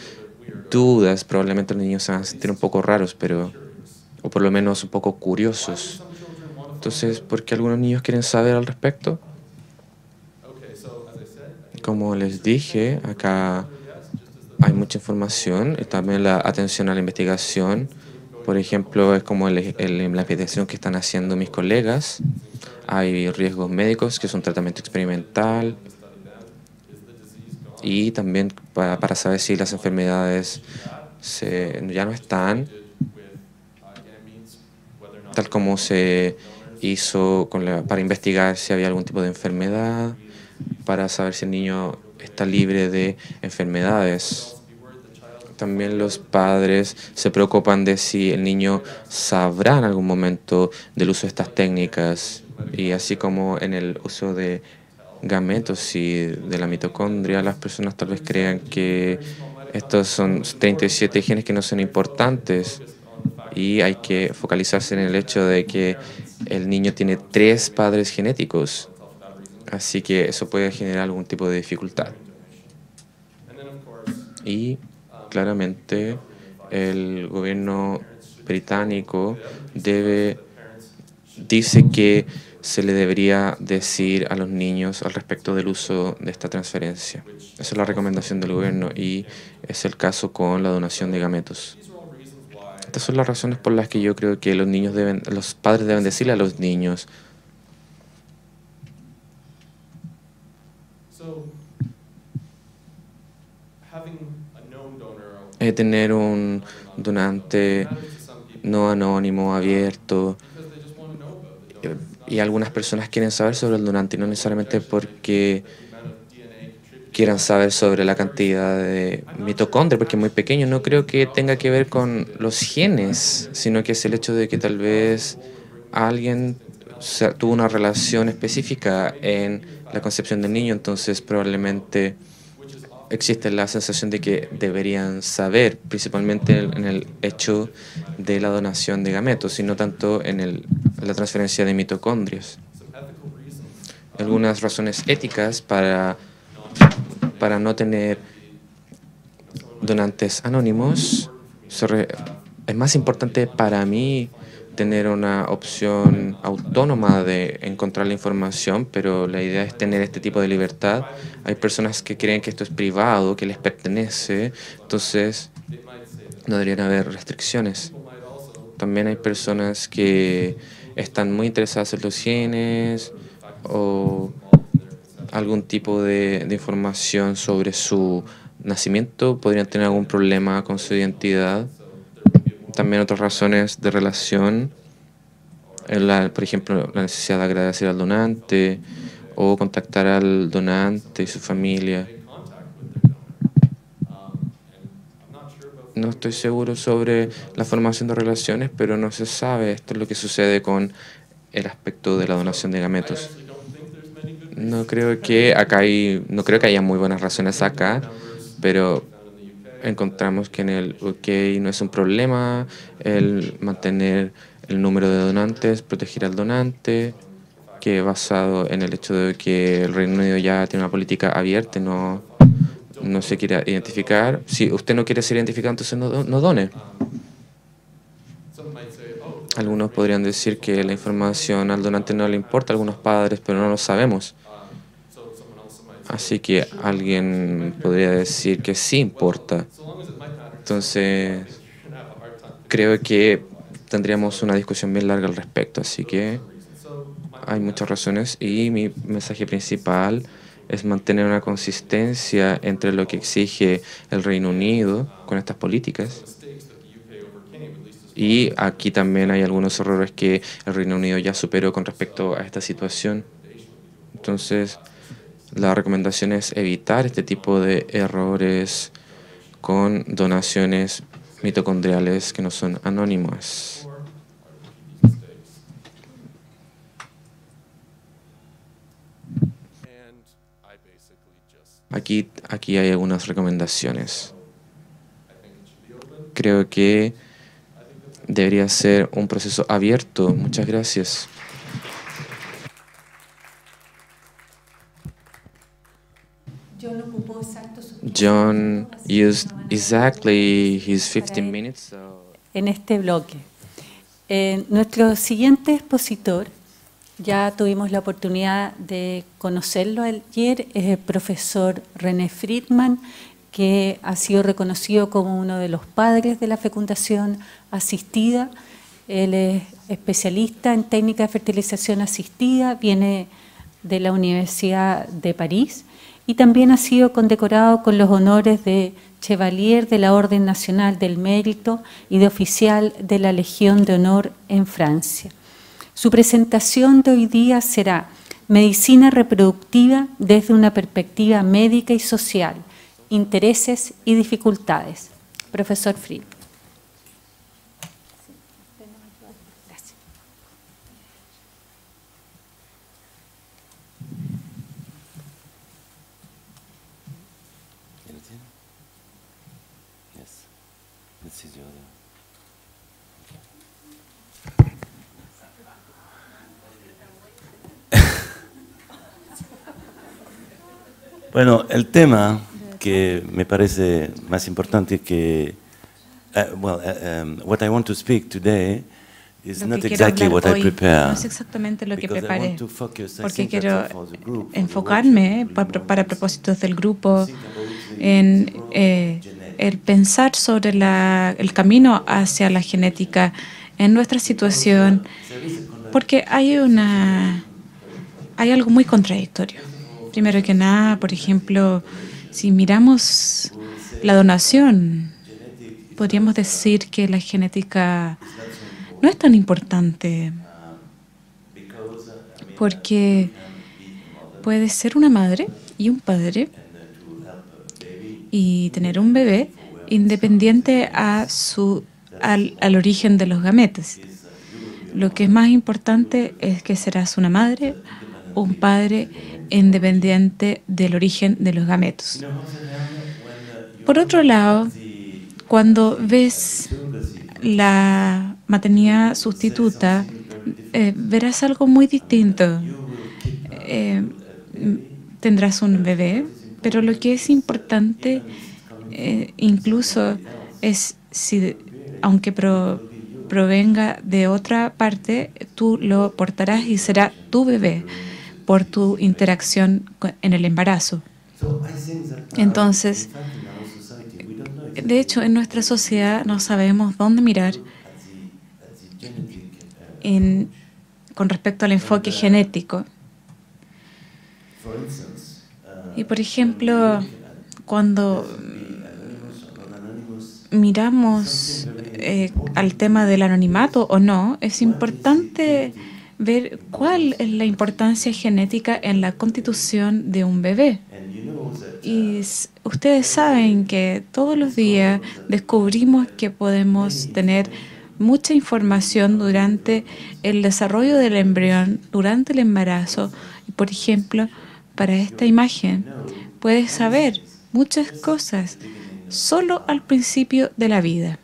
dudas. Probablemente los niños se van a sentir un poco raros, o por lo menos un poco curiosos. Entonces, ¿por qué algunos niños quieren saber al respecto? Como les dije, acá hay mucha información y también la atención a la investigación. Por ejemplo, es como la investigación que están haciendo mis colegas. Hay riesgos médicos, que es un tratamiento experimental. Y también para saber si las enfermedades ya no están, tal como se hizo para investigar si había algún tipo de enfermedad, para saber si el niño está libre de enfermedades. También los padres se preocupan de si el niño sabrá en algún momento del uso de estas técnicas. Y así como en el uso de gametos y de la mitocondria, las personas tal vez crean que estos son 37 genes que no son importantes. Y hay que focalizarse en el hecho de que el niño tiene 3 padres genéticos. Así que eso puede generar algún tipo de dificultad. Y claramente el gobierno británico dice que se le debería decir a los niños al respecto del uso de esta transferencia. Esa es la recomendación del gobierno y es el caso con la donación de gametos. Estas son las razones por las que yo creo que los padres deben decirle a los niños. Tener un donante no anónimo, abierto, y algunas personas quieren saber sobre el donante, y no necesariamente porque quieran saber sobre la cantidad de mitocondrias, porque es muy pequeño. No creo que tenga que ver con los genes, sino que es el hecho de que tal vez alguien tuvo una relación específica en la concepción del niño, entonces probablemente existe la sensación de que deberían saber, principalmente en el hecho de la donación de gametos, y no tanto en la transferencia de mitocondrias. Algunas razones éticas para no tener donantes anónimos. Es más importante para mí tener una opción autónoma de encontrar la información, pero la idea es tener este tipo de libertad. Hay personas que creen que esto es privado, que les pertenece, entonces no deberían haber restricciones. También hay personas que están muy interesadas en los genes o algún tipo de información sobre su nacimiento, podrían tener algún problema con su identidad. También otras razones de relación, por ejemplo, la necesidad de agradecer al donante o contactar al donante y su familia. No estoy seguro sobre la formación de relaciones, pero no se sabe. Esto es lo que sucede con el aspecto de la donación de gametos. No creo que haya muy buenas razones acá, pero encontramos que en el UK no es un problema el mantener el número de donantes, proteger al donante, que basado en el hecho de que el Reino Unido ya tiene una política abierta, no se quiere identificar. Si usted no quiere ser identificado, entonces no done. Algunos podrían decir que la información al donante no le importa a algunos padres, pero no lo sabemos. Así que alguien podría decir que sí importa. Entonces, creo que tendríamos una discusión bien larga al respecto. Así que hay muchas razones y mi mensaje principal es mantener una consistencia entre lo que exige el Reino Unido con estas políticas. Y aquí también hay algunos errores que el Reino Unido ya superó con respecto a esta situación. Entonces, la recomendación es evitar este tipo de errores con donaciones mitocondriales que no son anónimas. Aquí hay algunas recomendaciones. Creo que debería ser un proceso abierto. Muchas gracias. John used exactly his 15 minutes. En este bloque. Nuestro siguiente expositor, ya tuvimos la oportunidad de conocerlo ayer, es el profesor René Friedman, que ha sido reconocido como uno de los padres de la fecundación asistida. Él es especialista en técnica de fertilización asistida, viene de la Universidad de París y también ha sido condecorado con los honores de Chevalier de la Orden Nacional del Mérito y de Oficial de la Legión de Honor en Francia. Su presentación de hoy día será Medicina reproductiva desde una perspectiva médica y social, intereses y dificultades. Profesor Fried. Bueno, el tema que me parece más importante que, what I want to speak today lo que quiero hablar hoy no es exactamente lo que preparé, porque quiero enfocarme para propósitos del grupo en el pensar sobre el camino hacia la genética en nuestra situación, porque hay algo muy contradictorio. Primero que nada, por ejemplo, si miramos la donación, podríamos decir que la genética no es tan importante, porque puede ser una madre y un padre y tener un bebé independiente al origen de los gametos. Lo que es más importante es que serás una madre o un padre independiente del origen de los gametos. Por otro lado, cuando ves la maternidad sustituta, verás algo muy distinto. Tendrás un bebé, pero lo que es importante incluso es si, aunque provenga de otra parte, tú lo portarás y será tu bebé por tu interacción en el embarazo. Entonces, de hecho, en nuestra sociedad no sabemos dónde mirar con respecto al enfoque genético. Y, por ejemplo, cuando miramos al tema del anonimato o no, es importante ver cuál es la importancia genética en la constitución de un bebé. Y ustedes saben que todos los días descubrimos que podemos tener mucha información durante el desarrollo del embrión, durante el embarazo. Y, por ejemplo, para esta imagen, puedes saber muchas cosas solo al principio de la vida.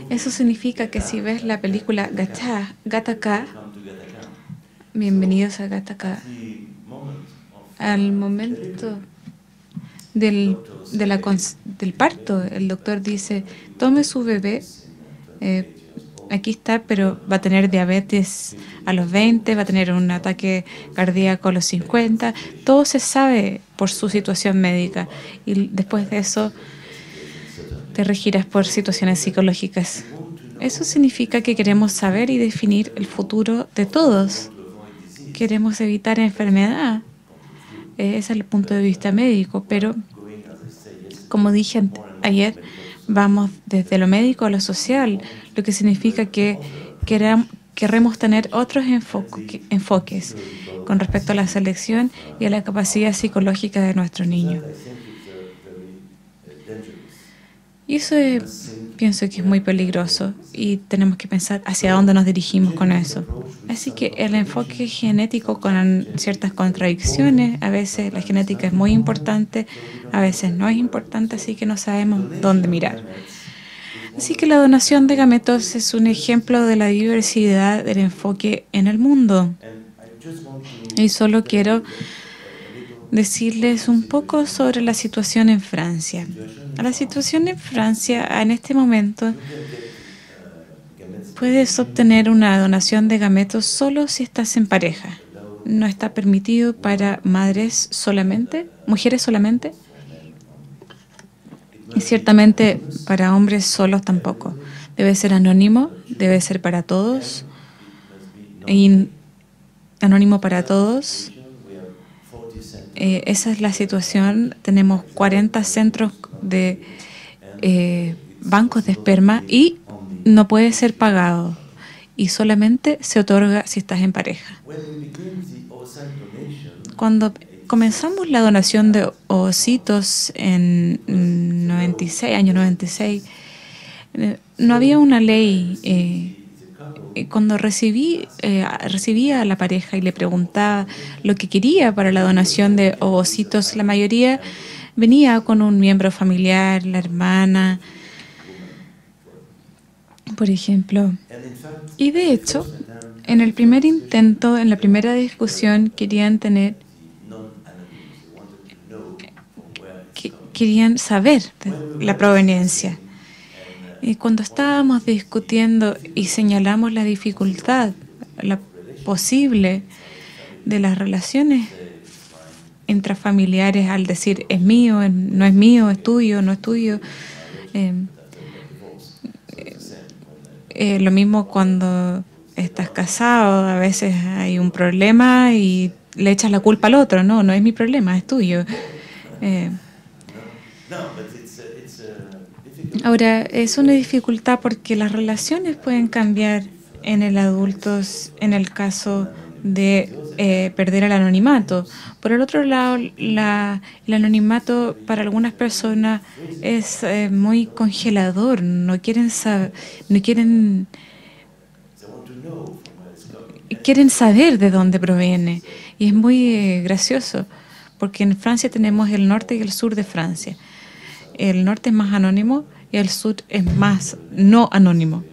Eso significa que si ves la película Gattaca, bienvenidos a Gattaca, al momento del parto, el doctor dice, tome su bebé, aquí está, pero va a tener diabetes a los 20, va a tener un ataque cardíaco a los 50, todo se sabe por su situación médica y después de eso te regiras por situaciones psicológicas. Eso significa que queremos saber y definir el futuro de todos. Queremos evitar enfermedad. Ese es el punto de vista médico, pero como dije ayer, vamos desde lo médico a lo social, lo que significa que queremos tener otros enfoques con respecto a la selección y a la capacidad psicológica de nuestro niño. Y eso pienso que es muy peligroso y tenemos que pensar hacia dónde nos dirigimos con eso. Así que el enfoque genético con ciertas contradicciones, a veces la genética es muy importante, a veces no es importante, así que no sabemos dónde mirar. Así que la donación de gametos es un ejemplo de la diversidad del enfoque en el mundo. Y solo quiero decirles un poco sobre la situación en Francia. La situación en Francia, en este momento, puedes obtener una donación de gametos solo si estás en pareja. No está permitido para madres solamente, mujeres solamente, y ciertamente para hombres solos tampoco. Debe ser anónimo, debe ser para todos, y anónimo para todos. Esa es la situación. Tenemos 40 centros de bancos de esperma y no puede ser pagado y solamente se otorga si estás en pareja. Cuando comenzamos la donación de ovocitos en año 96, no había una ley. Cuando recibía a la pareja y le preguntaba lo que quería para la donación de ovocitos, la mayoría venía con un miembro familiar, la hermana, por ejemplo. Y de hecho, en el primer intento, en la primera discusión, querían saber la proveniencia. Y cuando estábamos discutiendo y señalamos la dificultad, la posible de las relaciones intrafamiliares al decir es mío, no es mío, es tuyo, no es tuyo. Lo mismo cuando estás casado, a veces hay un problema y le echas la culpa al otro. No, no es mi problema, es tuyo. Ahora, es una dificultad porque las relaciones pueden cambiar en el adulto en el caso de perder el anonimato. Por el otro lado, el anonimato para algunas personas es muy congelador. No quieren saber de dónde proviene. Y es muy gracioso, porque en Francia tenemos el norte y el sur de Francia. El norte es más anónimo y el sur es más no anónimo.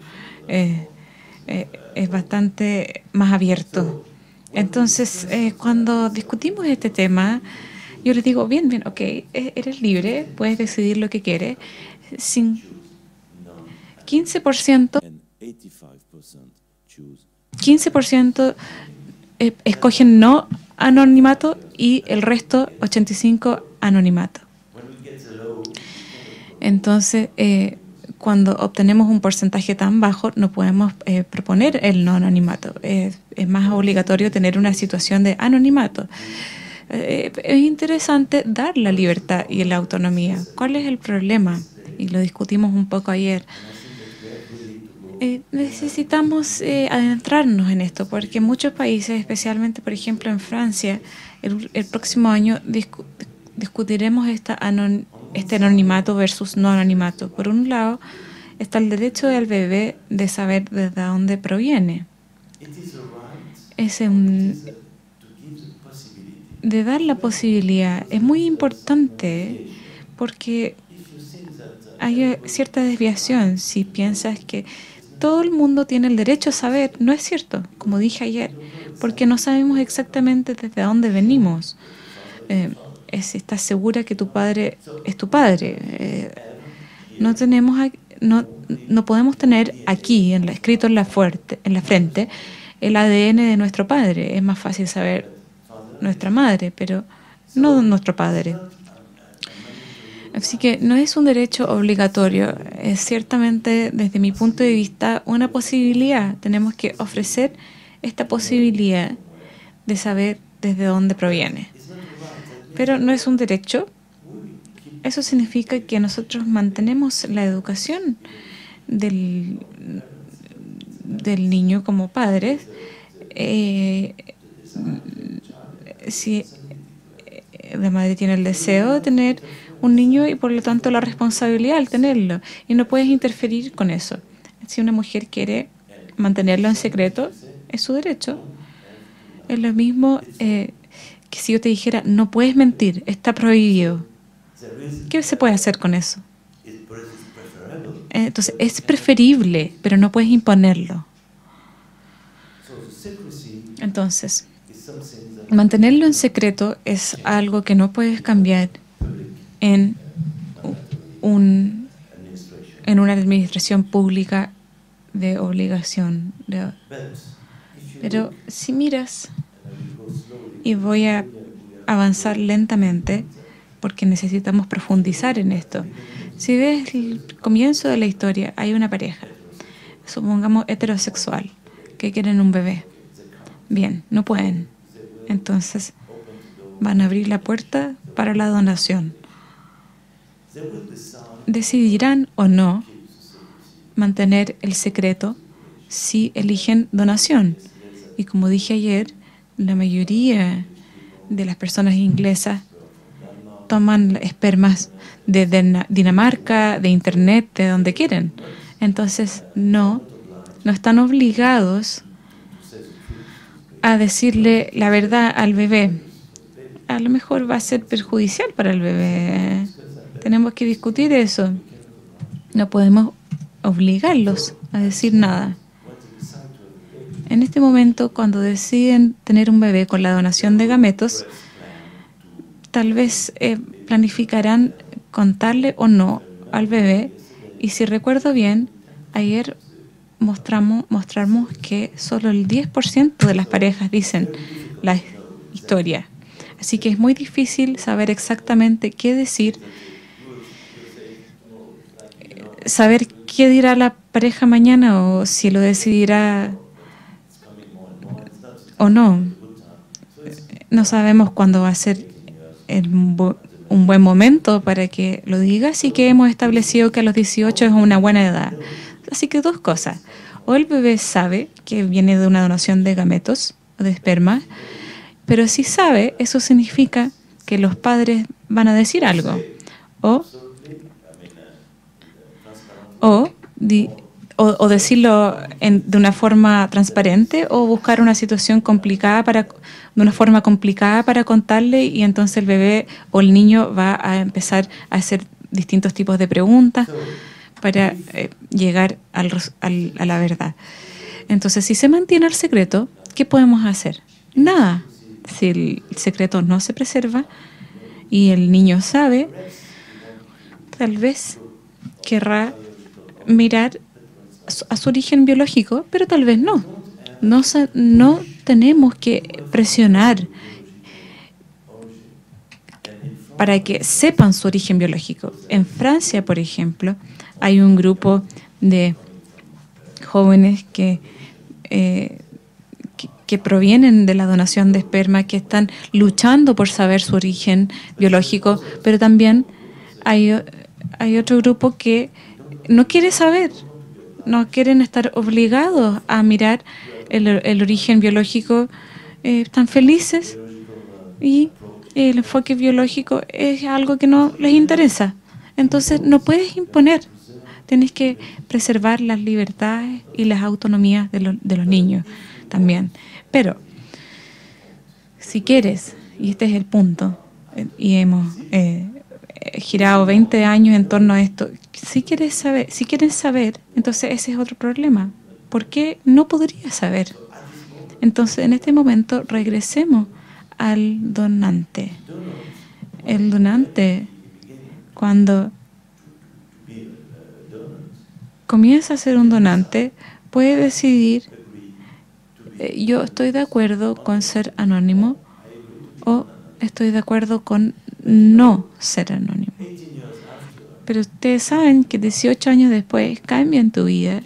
Es bastante más abierto. Entonces, cuando discutimos este tema, yo les digo, bien, ok, eres libre, puedes decidir lo que quieres. 15% escogen no anonimato y el resto, 85%, anonimato. Entonces, cuando obtenemos un porcentaje tan bajo, no podemos proponer el no anonimato. Es más obligatorio tener una situación de anonimato. Es interesante dar la libertad y la autonomía. ¿Cuál es el problema? Y lo discutimos un poco ayer. Necesitamos adentrarnos en esto, porque en muchos países, especialmente, por ejemplo, en Francia, el próximo año discutiremos este anonimato versus no anonimato. Por un lado, está el derecho del bebé de saber desde dónde proviene. De dar la posibilidad. Es muy importante porque hay cierta desviación si piensas que todo el mundo tiene el derecho a saber. No es cierto, como dije ayer, porque no sabemos exactamente desde dónde venimos. Estás segura que tu padre es tu padre. No podemos tener aquí, escrito en la frente, el ADN de nuestro padre. Es más fácil saber nuestra madre, pero no nuestro padre. Así que no es un derecho obligatorio. Es ciertamente, desde mi punto de vista, una posibilidad. Tenemos que ofrecer esta posibilidad de saber desde dónde proviene. Pero no es un derecho. Eso significa que nosotros mantenemos la educación del niño como padres. Si la madre tiene el deseo de tener un niño y por lo tanto la responsabilidad al tenerlo, y no puedes interferir con eso. Si una mujer quiere mantenerlo en secreto, es su derecho. Es lo mismo que si yo te dijera, no puedes mentir, está prohibido. ¿Qué se puede hacer con eso? Entonces, es preferible, pero no puedes imponerlo. Entonces, mantenerlo en secreto es algo que no puedes cambiar en una administración pública de obligación. Pero si miras, y voy a avanzar lentamente porque necesitamos profundizar en esto. Si ves el comienzo de la historia, hay una pareja, supongamos heterosexual, que quieren un bebé. Bien, no pueden. Entonces van a abrir la puerta para la donación. Decidirán o no mantener el secreto si eligen donación. Y como dije ayer, la mayoría de las personas inglesas toman espermas de Dinamarca, de Internet, de donde quieren. Entonces no están obligados a decirle la verdad al bebé. A lo mejor va a ser perjudicial para el bebé. Tenemos que discutir eso. No podemos obligarlos a decir nada. En este momento, cuando deciden tener un bebé con la donación de gametos, tal vez planificarán contarle o no al bebé Y si recuerdo bien, ayer mostramos que solo el 10% de las parejas dicen la historia. Así que es muy difícil saber exactamente qué decir, saber qué dirá la pareja mañana o si lo decidirá o no. No sabemos cuándo va a ser un buen momento para que lo diga, así que hemos establecido que a los 18 es una buena edad. Así que dos cosas. O el bebé sabe que viene de una donación de gametos o de esperma, pero si sabe, eso significa que los padres van a decir algo. O decirlo de una forma transparente o buscar una situación complicada de una forma complicada para contarle, y entonces el bebé o el niño va a empezar a hacer distintos tipos de preguntas para llegar a la verdad. Entonces, si se mantiene el secreto, ¿qué podemos hacer? Nada. Si el secreto no se preserva y el niño sabe, tal vez querrá mirar a su origen biológico, pero tal vez no. No tenemos que presionar para que sepan su origen biológico. En Francia, por ejemplo, hay un grupo de jóvenes que provienen de la donación de esperma, que están luchando por saber su origen biológico, pero también hay otro grupo que no quiere saber, no quieren estar obligados a mirar el origen biológico, están felices y el enfoque biológico es algo que no les interesa. Entonces no puedes imponer, tienes que preservar las libertades y las autonomías de los niños también. Pero si quieres, y este es el punto, y hemos girado 20 años en torno a esto, si quieren saber, entonces ese es otro problema. ¿Por qué no podría saber? Entonces, en este momento, regresemos al donante. El donante, cuando comienza a ser un donante, puede decidir: yo estoy de acuerdo con ser anónimo o estoy de acuerdo con no ser anónimo. Pero ustedes saben que 18 años después cambian tu vida.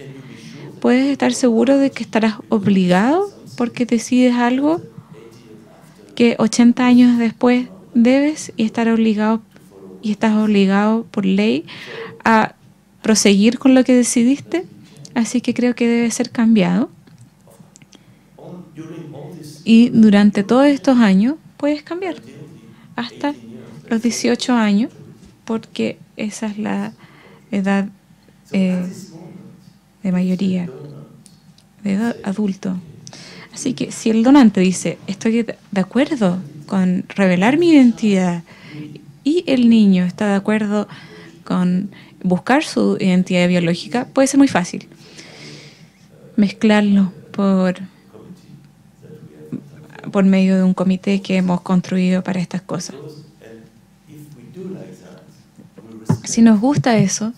¿Puedes estar seguro de que estarás obligado porque decides algo que 80 años después debes y estás obligado por ley a proseguir con lo que decidiste? Así que creo que debe ser cambiado. Y durante todos estos años puedes cambiar hasta los 18 años, porque esa es la edad de mayoría, de edad adulto. Así que si el donante dice: estoy de acuerdo con revelar mi identidad, y el niño está de acuerdo con buscar su identidad biológica, puede ser muy fácil mezclarlo por medio de un comité que hemos construido para estas cosas. Si nos gusta eso,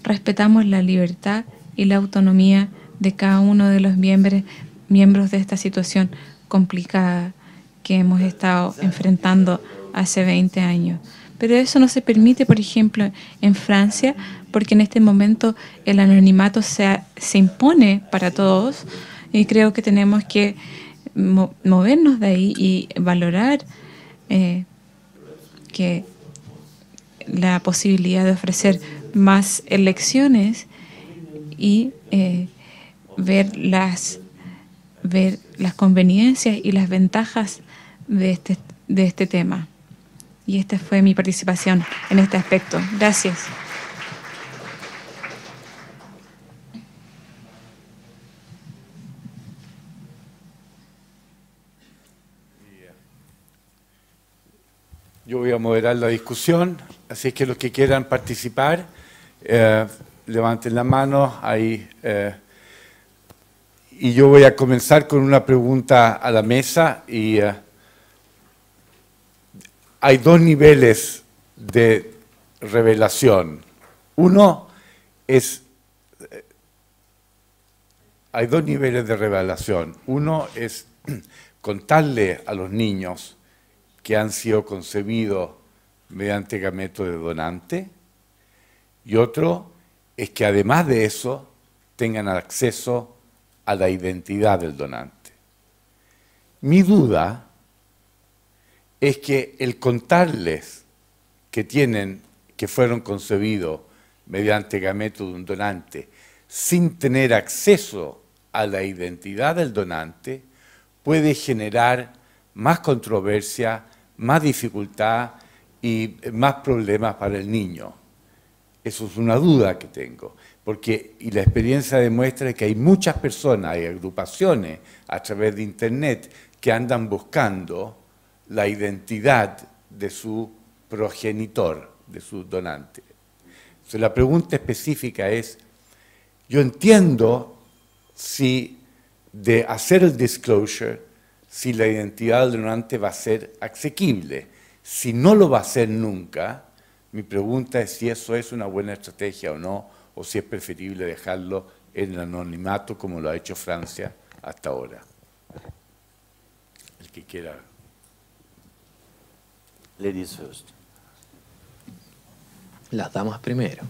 respetamos la libertad y la autonomía de cada uno de los miembros de esta situación complicada que hemos estado enfrentando hace 20 años. Pero eso no se permite, por ejemplo, en Francia, porque en este momento el anonimato se impone para todos, y creo que tenemos que movernos de ahí y valorar que la posibilidad de ofrecer más elecciones y ver las conveniencias y las ventajas de este tema. Y esta fue mi participación en este aspecto. Gracias. Yo voy a moderar la discusión, así es que los que quieran participar, levanten la mano ahí. Y yo voy a comenzar con una pregunta a la mesa. Y hay dos niveles de revelación. Uno hay dos niveles de revelación. Uno es contarle a los niños que han sido concebidos mediante gameto de donante, y otro es que además de eso tengan acceso a la identidad del donante. Mi duda es que el contarles que fueron concebidos mediante gameto de un donante sin tener acceso a la identidad del donante puede generar más controversia, más dificultad y más problemas para el niño. Eso es una duda que tengo, y la experiencia demuestra que hay muchas personas, hay agrupaciones a través de Internet que andan buscando la identidad de su progenitor, de su donante. Entonces, la pregunta específica es, yo entiendo si de hacer el disclosure, si la identidad del donante va a ser asequible. Si no lo va a ser nunca, mi pregunta es si eso es una buena estrategia o no, o si es preferible dejarlo en el anonimato como lo ha hecho Francia hasta ahora. El que quiera. Ladies first. Las damas primero.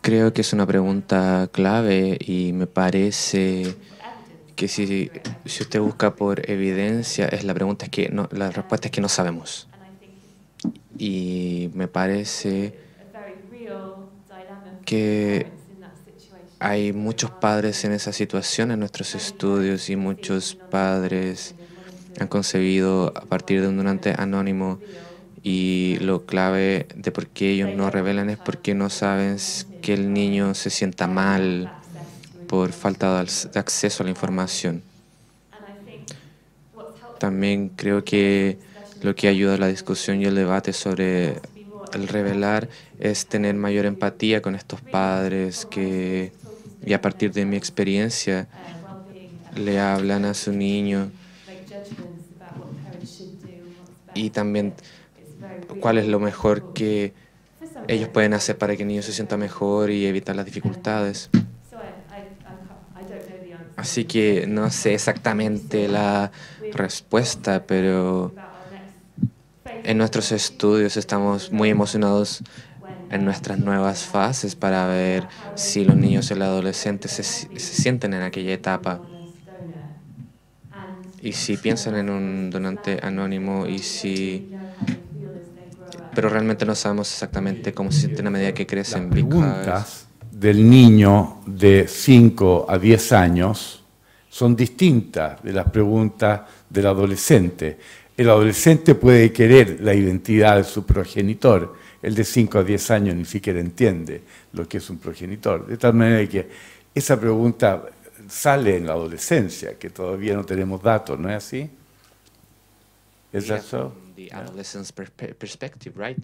Creo que es una pregunta clave y me parece que si usted busca por evidencia, la respuesta es que no sabemos. Y me parece que hay muchos padres en esa situación en nuestros estudios y muchos padres han concebido a partir de un donante anónimo, y lo clave de por qué ellos no revelan es porque no saben que el niño se sienta mal por falta de acceso a la información. También creo que lo que ayuda a la discusión y el debate sobre el revelar es tener mayor empatía con estos padres que, y a partir de mi experiencia, le hablan a su niño y también cuál es lo mejor que ellos pueden hacer para que el niño se sienta mejor y evitar las dificultades. Así que no sé exactamente la respuesta, pero en nuestros estudios estamos muy emocionados en nuestras nuevas fases para ver si los niños y los adolescentes se sienten en aquella etapa. Y si piensan en un donante anónimo pero realmente no sabemos exactamente cómo se sienten a medida que crecen. Las preguntas del niño de 5 a 10 años son distintas de las preguntas del adolescente. El adolescente puede querer la identidad de su progenitor, el de 5 a 10 años ni siquiera entiende lo que es un progenitor. De tal manera que esa pregunta sale en la adolescencia, que todavía no tenemos datos, ¿no es así? ¿Es eso? The adolescent's perspective, right?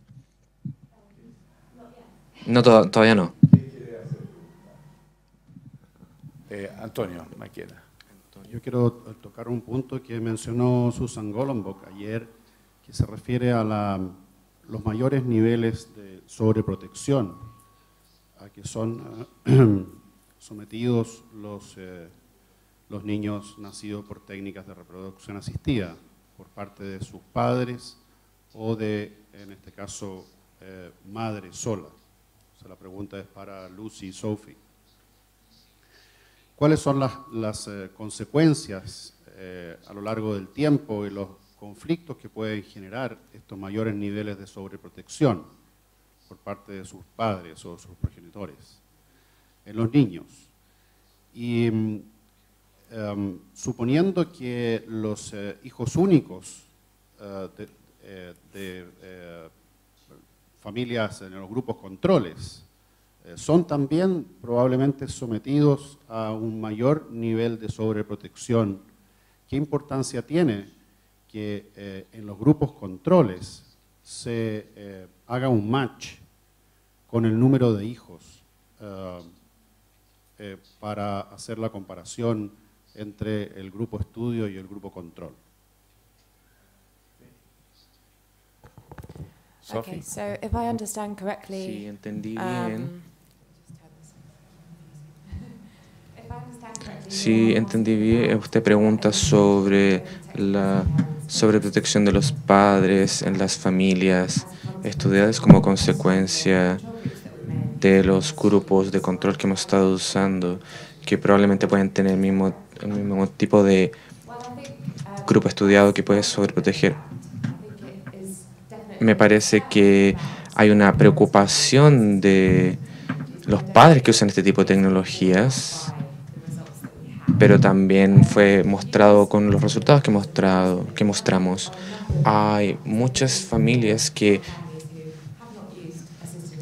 No, todavía no. Antonio Maquena. Yo quiero tocar un punto que mencionó Susan Golombok ayer, que se refiere a los mayores niveles de sobreprotección a que son sometidos los niños nacidos por técnicas de reproducción asistida por parte de sus padres o en este caso, madre sola. O sea, la pregunta es para Lucy y Sophie. ¿Cuáles son las consecuencias a lo largo del tiempo y los conflictos que pueden generar estos mayores niveles de sobreprotección por parte de sus padres o sus progenitores en los niños? Y suponiendo que los hijos únicos de familias en los grupos controles son también probablemente sometidos a un mayor nivel de sobreprotección, ¿qué importancia tiene que en los grupos controles se haga un match con el número de hijos para hacer la comparación entre el grupo estudio y el grupo control. Okay, so if I understand correctly, si entendí bien, usted pregunta sobre la sobreprotección de los padres en las familias estudiadas como consecuencia de los grupos de control que hemos estado usando, que probablemente pueden tener el mismo tipo de grupo estudiado que puede sobreproteger. Me parece que hay una preocupación de los padres que usan este tipo de tecnologías, pero también fue mostrado con los resultados que mostramos. Hay muchas familias que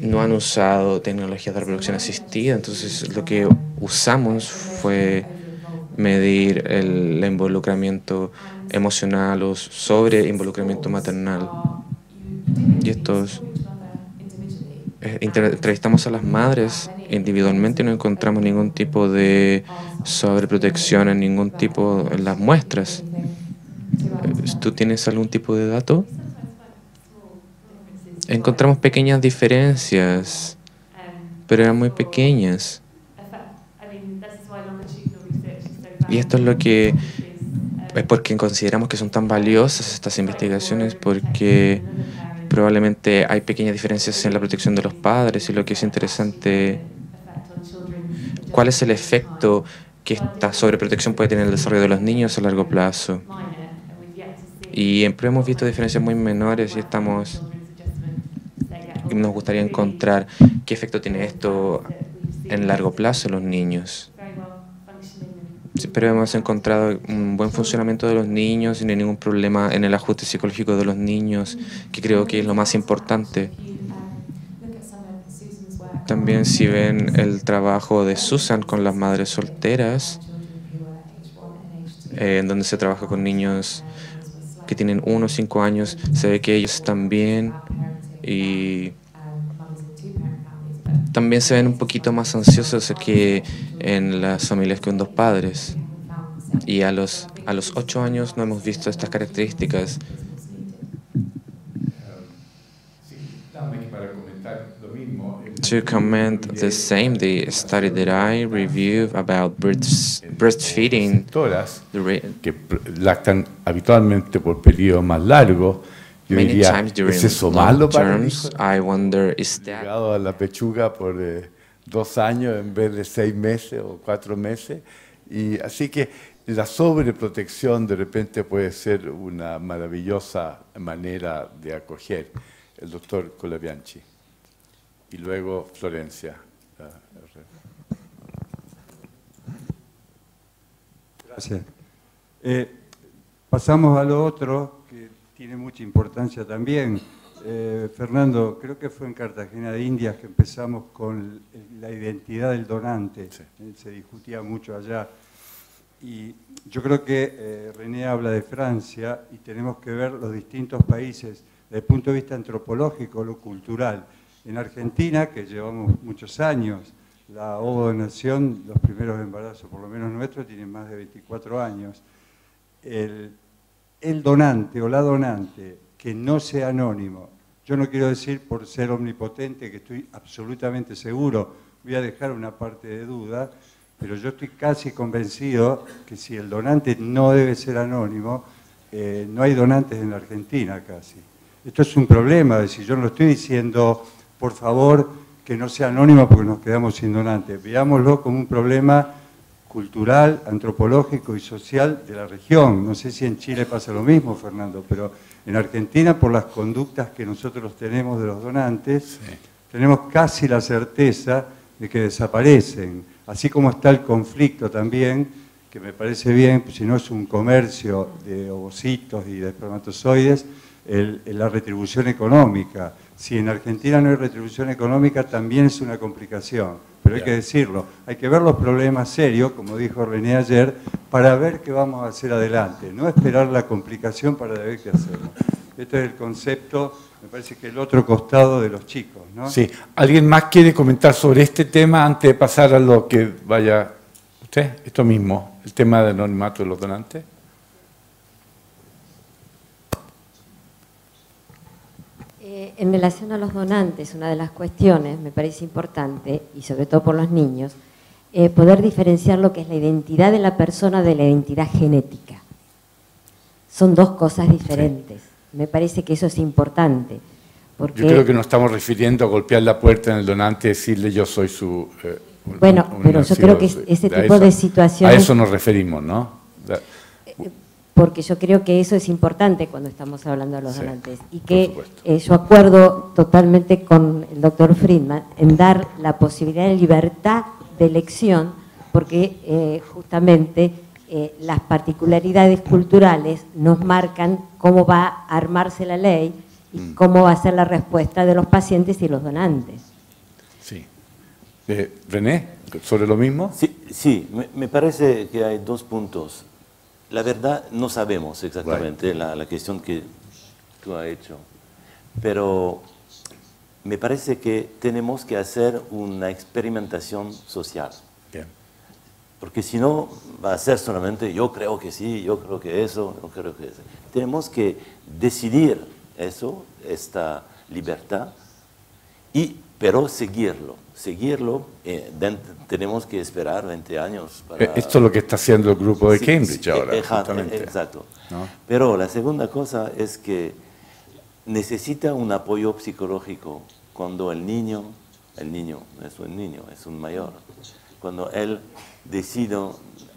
no han usado tecnologías de reproducción asistida, entonces lo que usamos fue medir el involucramiento emocional o sobre involucramiento maternal. Y entrevistamos a las madres individualmente y no encontramos ningún tipo de sobreprotección en las muestras. ¿Tú tienes algún tipo de dato? Encontramos pequeñas diferencias, pero eran muy pequeñas. Y esto es porque consideramos que son tan valiosas estas investigaciones, porque probablemente hay pequeñas diferencias en la protección de los padres. Y lo que es interesante, ¿cuál es el efecto que esta sobreprotección puede tener en el desarrollo de los niños a largo plazo? Y hemos visto diferencias muy menores y nos gustaría encontrar qué efecto tiene esto en largo plazo en los niños. Sí, pero hemos encontrado un buen funcionamiento de los niños y no hay ningún problema en el ajuste psicológico de los niños, que creo que es lo más importante. También si ven el trabajo de Susan con las madres solteras, en donde se trabaja con niños que tienen 1 o 5 años, se ve que ellos están bien y también se ven un poquito más ansiosos que en las familias con 2 padres. Y a los 8 años no hemos visto estas características. To comment the same, the study that I reviewed about breastfeeding, que lactan habitualmente por periodos más largos. Yo many diría, times during ¿es eso long malo para el terms, hijo? I wonder, is that Llegado a la pechuga por 2 años en vez de 6 meses o 4 meses. Y así que la sobreprotección de repente puede ser una maravillosa manera de acoger. El doctor Colabianchi. Y luego Florencia. Gracias. Pasamos a lo otro, que tiene mucha importancia también. Fernando, creo que fue en Cartagena de Indias que empezamos con la identidad del donante. Sí. Se discutía mucho allá. Y yo creo que René habla de Francia y tenemos que ver los distintos países desde el punto de vista antropológico, lo cultural. En Argentina, que llevamos muchos años, la ovodonación, los primeros embarazos, por lo menos nuestros, tienen más de 24 años. El donante o la donante que no sea anónimo, yo no quiero decir por ser omnipotente, que estoy absolutamente seguro, voy a dejar una parte de duda, pero yo estoy casi convencido que si el donante no debe ser anónimo, no hay donantes en la Argentina casi. Esto es un problema, es decir, yo no lo estoy diciendo, por favor, que no sea anónimo porque nos quedamos sin donantes. Veámoslo como un problema cultural, antropológico y social de la región. No sé si en Chile pasa lo mismo, Fernando, pero en Argentina, por las conductas que nosotros tenemos de los donantes, sí, tenemos casi la certeza de que desaparecen. Así como está el conflicto también, que me parece bien, pues si no es un comercio de ovocitos y de espermatozoides, la retribución económica. Si en Argentina no hay retribución económica, también es una complicación. Pero hay que decirlo, hay que ver los problemas serios, como dijo René ayer, para ver qué vamos a hacer adelante. No esperar la complicación para ver qué hacemos. Este es el concepto, me parece que el otro costado de los chicos, ¿no? Sí. ¿Alguien más quiere comentar sobre este tema antes de pasar a lo que vaya ¿Usted? Esto mismo, el tema del anonimato de los donantes. En relación a los donantes, una de las cuestiones, me parece importante, y sobre todo por los niños, poder diferenciar lo que es la identidad de la persona de la identidad genética. Son dos cosas diferentes. Sí. Me parece que eso es importante. Porque, yo creo que nos estamos refiriendo a golpear la puerta en el donante y decirle yo soy su... bueno, pero yo creo que ese tipo de situaciones... A eso nos referimos, ¿no? Porque yo creo que eso es importante cuando estamos hablando de los donantes. Y que yo acuerdo totalmente con el doctor Friedman en dar la posibilidad de libertad de elección, porque justamente las particularidades culturales nos marcan cómo va a armarse la ley y cómo va a ser la respuesta de los pacientes y los donantes. Sí. René, ¿sobre lo mismo? Sí, me parece que hay dos puntos. La verdad, no sabemos exactamente la cuestión que tú has hecho, pero me parece que tenemos que hacer una experimentación social. Bien. Porque si no, va a ser solamente yo creo que sí, yo creo que eso, yo creo que eso. Tenemos que decidir eso, esta libertad, pero seguirlo. Tenemos que esperar 20 años para... Esto es lo que está haciendo el grupo de Cambridge ahora. Exacto. ¿No? Pero la segunda cosa es que necesita un apoyo psicológico cuando el niño no es un niño, es un mayor, cuando él decide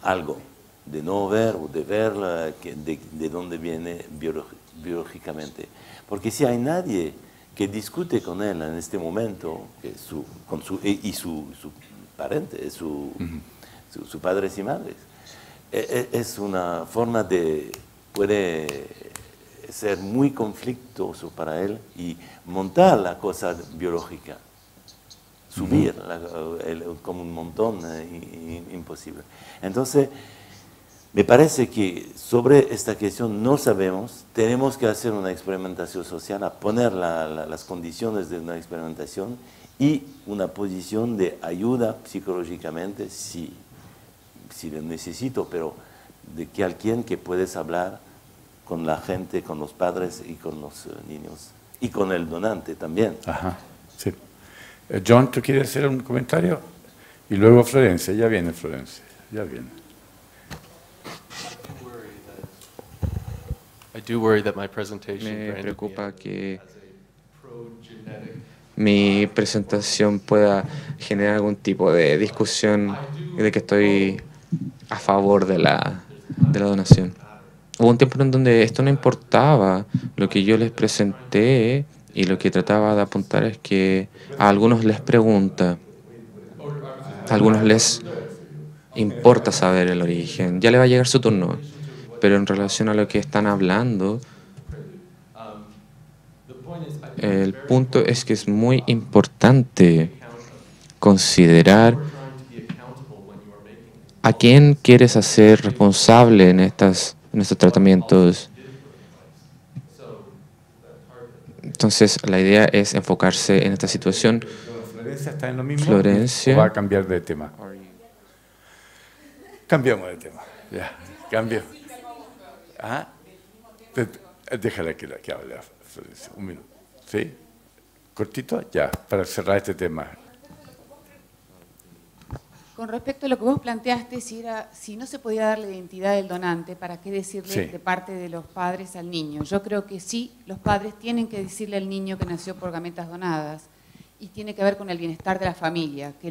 algo, de no ver o de ver de dónde viene biológicamente. Porque si hay nadie que discute con él en este momento, su parente, sus padres y madres, es una forma de, puede ser muy conflictuoso para él y montar la cosa biológica, subir como un montón, imposible. Entonces, me parece que sobre esta cuestión no sabemos, tenemos que hacer una experimentación social, a poner las condiciones de una experimentación y una posición de ayuda psicológicamente, si lo necesito, pero de que alguien que puedes hablar con la gente, con los padres y con los niños, y con el donante también. Ajá, sí. John, ¿tú quieres hacer un comentario? Y luego Florencia, ya viene Florencia, ya viene. Me preocupa que mi presentación pueda generar algún tipo de discusión de que estoy a favor de la donación. Hubo un tiempo en donde esto no importaba. Lo que yo les presenté y lo que trataba de apuntar es que a algunos les pregunta, a algunos les importa saber el origen. Ya le va a llegar su turno. Pero en relación a lo que están hablando, el punto es que es muy importante considerar a quién quieres hacer responsable en estos tratamientos. Entonces, la idea es enfocarse en esta situación. ¿Florencia está en lo mismo? Florencia. ¿O va a cambiar de tema? Cambiamos de tema. Ya, cambio. Ah, déjala que hable, Florencia, un minuto. ¿Sí? ¿Cortito? Ya, para cerrar este tema. Con respecto a lo que vos planteaste, si no se podía dar la identidad del donante, ¿para qué decirle de parte de los padres al niño? Yo creo que sí, los padres tienen que decirle al niño que nació por gametas donadas y tiene que ver con el bienestar de la familia, que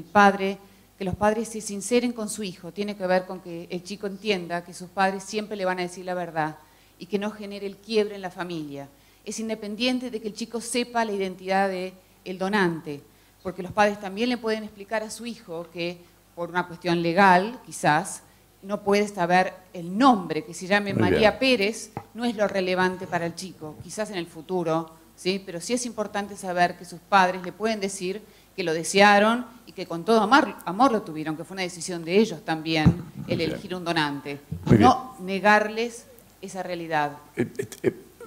los padres se sinceren con su hijo, tiene que ver con que el chico entienda que sus padres siempre le van a decir la verdad y que no genere el quiebre en la familia. Es independiente de que el chico sepa la identidad del donante, porque los padres también le pueden explicar a su hijo que por una cuestión legal, quizás, no puede saber el nombre, que se llame María Pérez, no es lo relevante para el chico, quizás en el futuro, ¿sí? Pero sí es importante saber que sus padres le pueden decir que lo desearon y que con todo amor lo tuvieron, que fue una decisión de ellos también el elegir un donante. No negarles esa realidad.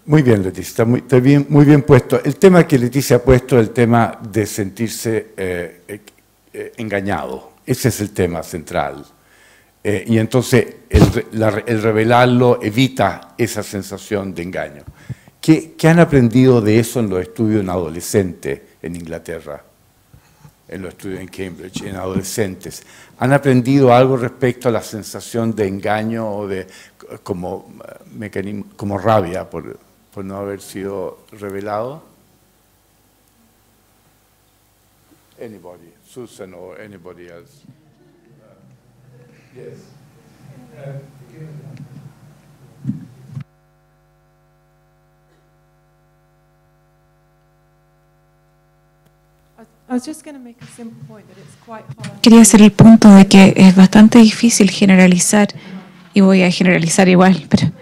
Muy bien, Leticia, está muy bien puesto. El tema que Leticia ha puesto es el tema de sentirse engañado. Ese es el tema central. Y entonces el revelarlo evita esa sensación de engaño. ¿Qué han aprendido de eso en los estudios en adolescentes en Inglaterra? En los estudios en Cambridge, en adolescentes. ¿Han aprendido algo respecto a la sensación de engaño o de como mecanismo, como rabia por no haber sido revelado? Anybody, Susan or anybody else? Yes. Quería hacer el punto de que es bastante difícil generalizar, y voy a generalizar igual, pero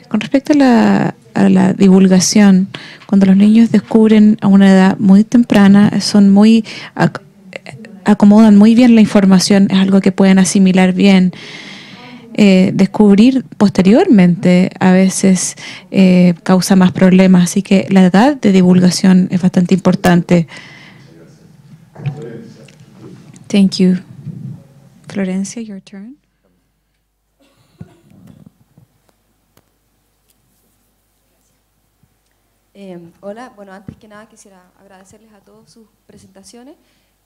con respecto a la divulgación, cuando los niños descubren a una edad muy temprana, son muy acomodan muy bien la información, es algo que pueden asimilar bien. Descubrir posteriormente a veces causa más problemas, así que la edad de divulgación es bastante importante. Thank you. Florencia, your turn. Hola, bueno, antes que nada quisiera agradecerles a todos sus presentaciones.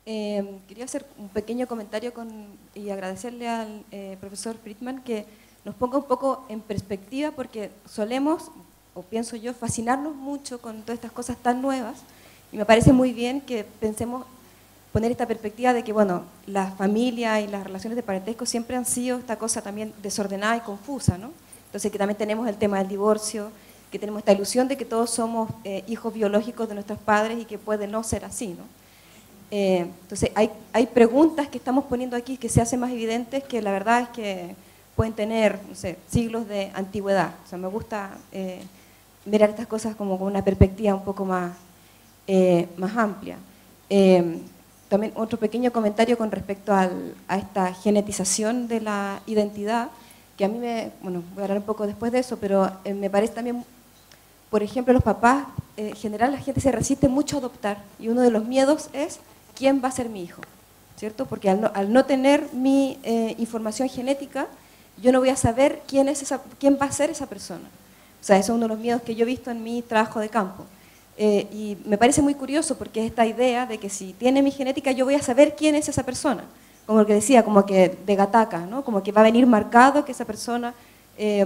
Quería hacer un pequeño comentario y agradecerle al profesor Friedman que nos ponga un poco en perspectiva, porque solemos, o pienso yo, fascinarnos mucho con todas estas cosas tan nuevas, y me parece muy bien que pensemos poner esta perspectiva de que, bueno, la familia y las relaciones de parentesco siempre han sido esta cosa también desordenada y confusa, ¿no? Entonces que también tenemos el tema del divorcio, que tenemos esta ilusión de que todos somos hijos biológicos de nuestros padres y que puede no ser así, ¿no? Entonces hay preguntas que estamos poniendo aquí que se hacen más evidentes, que la verdad es que pueden tener, no sé, siglos de antigüedad. O sea, me gusta mirar estas cosas como con una perspectiva un poco más amplia. También otro pequeño comentario con respecto a esta genetización de la identidad, que a mí bueno, voy a hablar un poco después de eso, pero me parece también, por ejemplo, los papás, en general la gente se resiste mucho a adoptar, y uno de los miedos es quién va a ser mi hijo, ¿cierto? Porque al no tener mi información genética, yo no voy a saber quién va a ser esa persona. O sea, eso es uno de los miedos que yo he visto en mi trabajo de campo. Y me parece muy curioso porque es esta idea de que si tiene mi genética yo voy a saber quién es esa persona. Como lo que decía, como que de Gattaca, ¿no? Como que va a venir marcado que esa persona,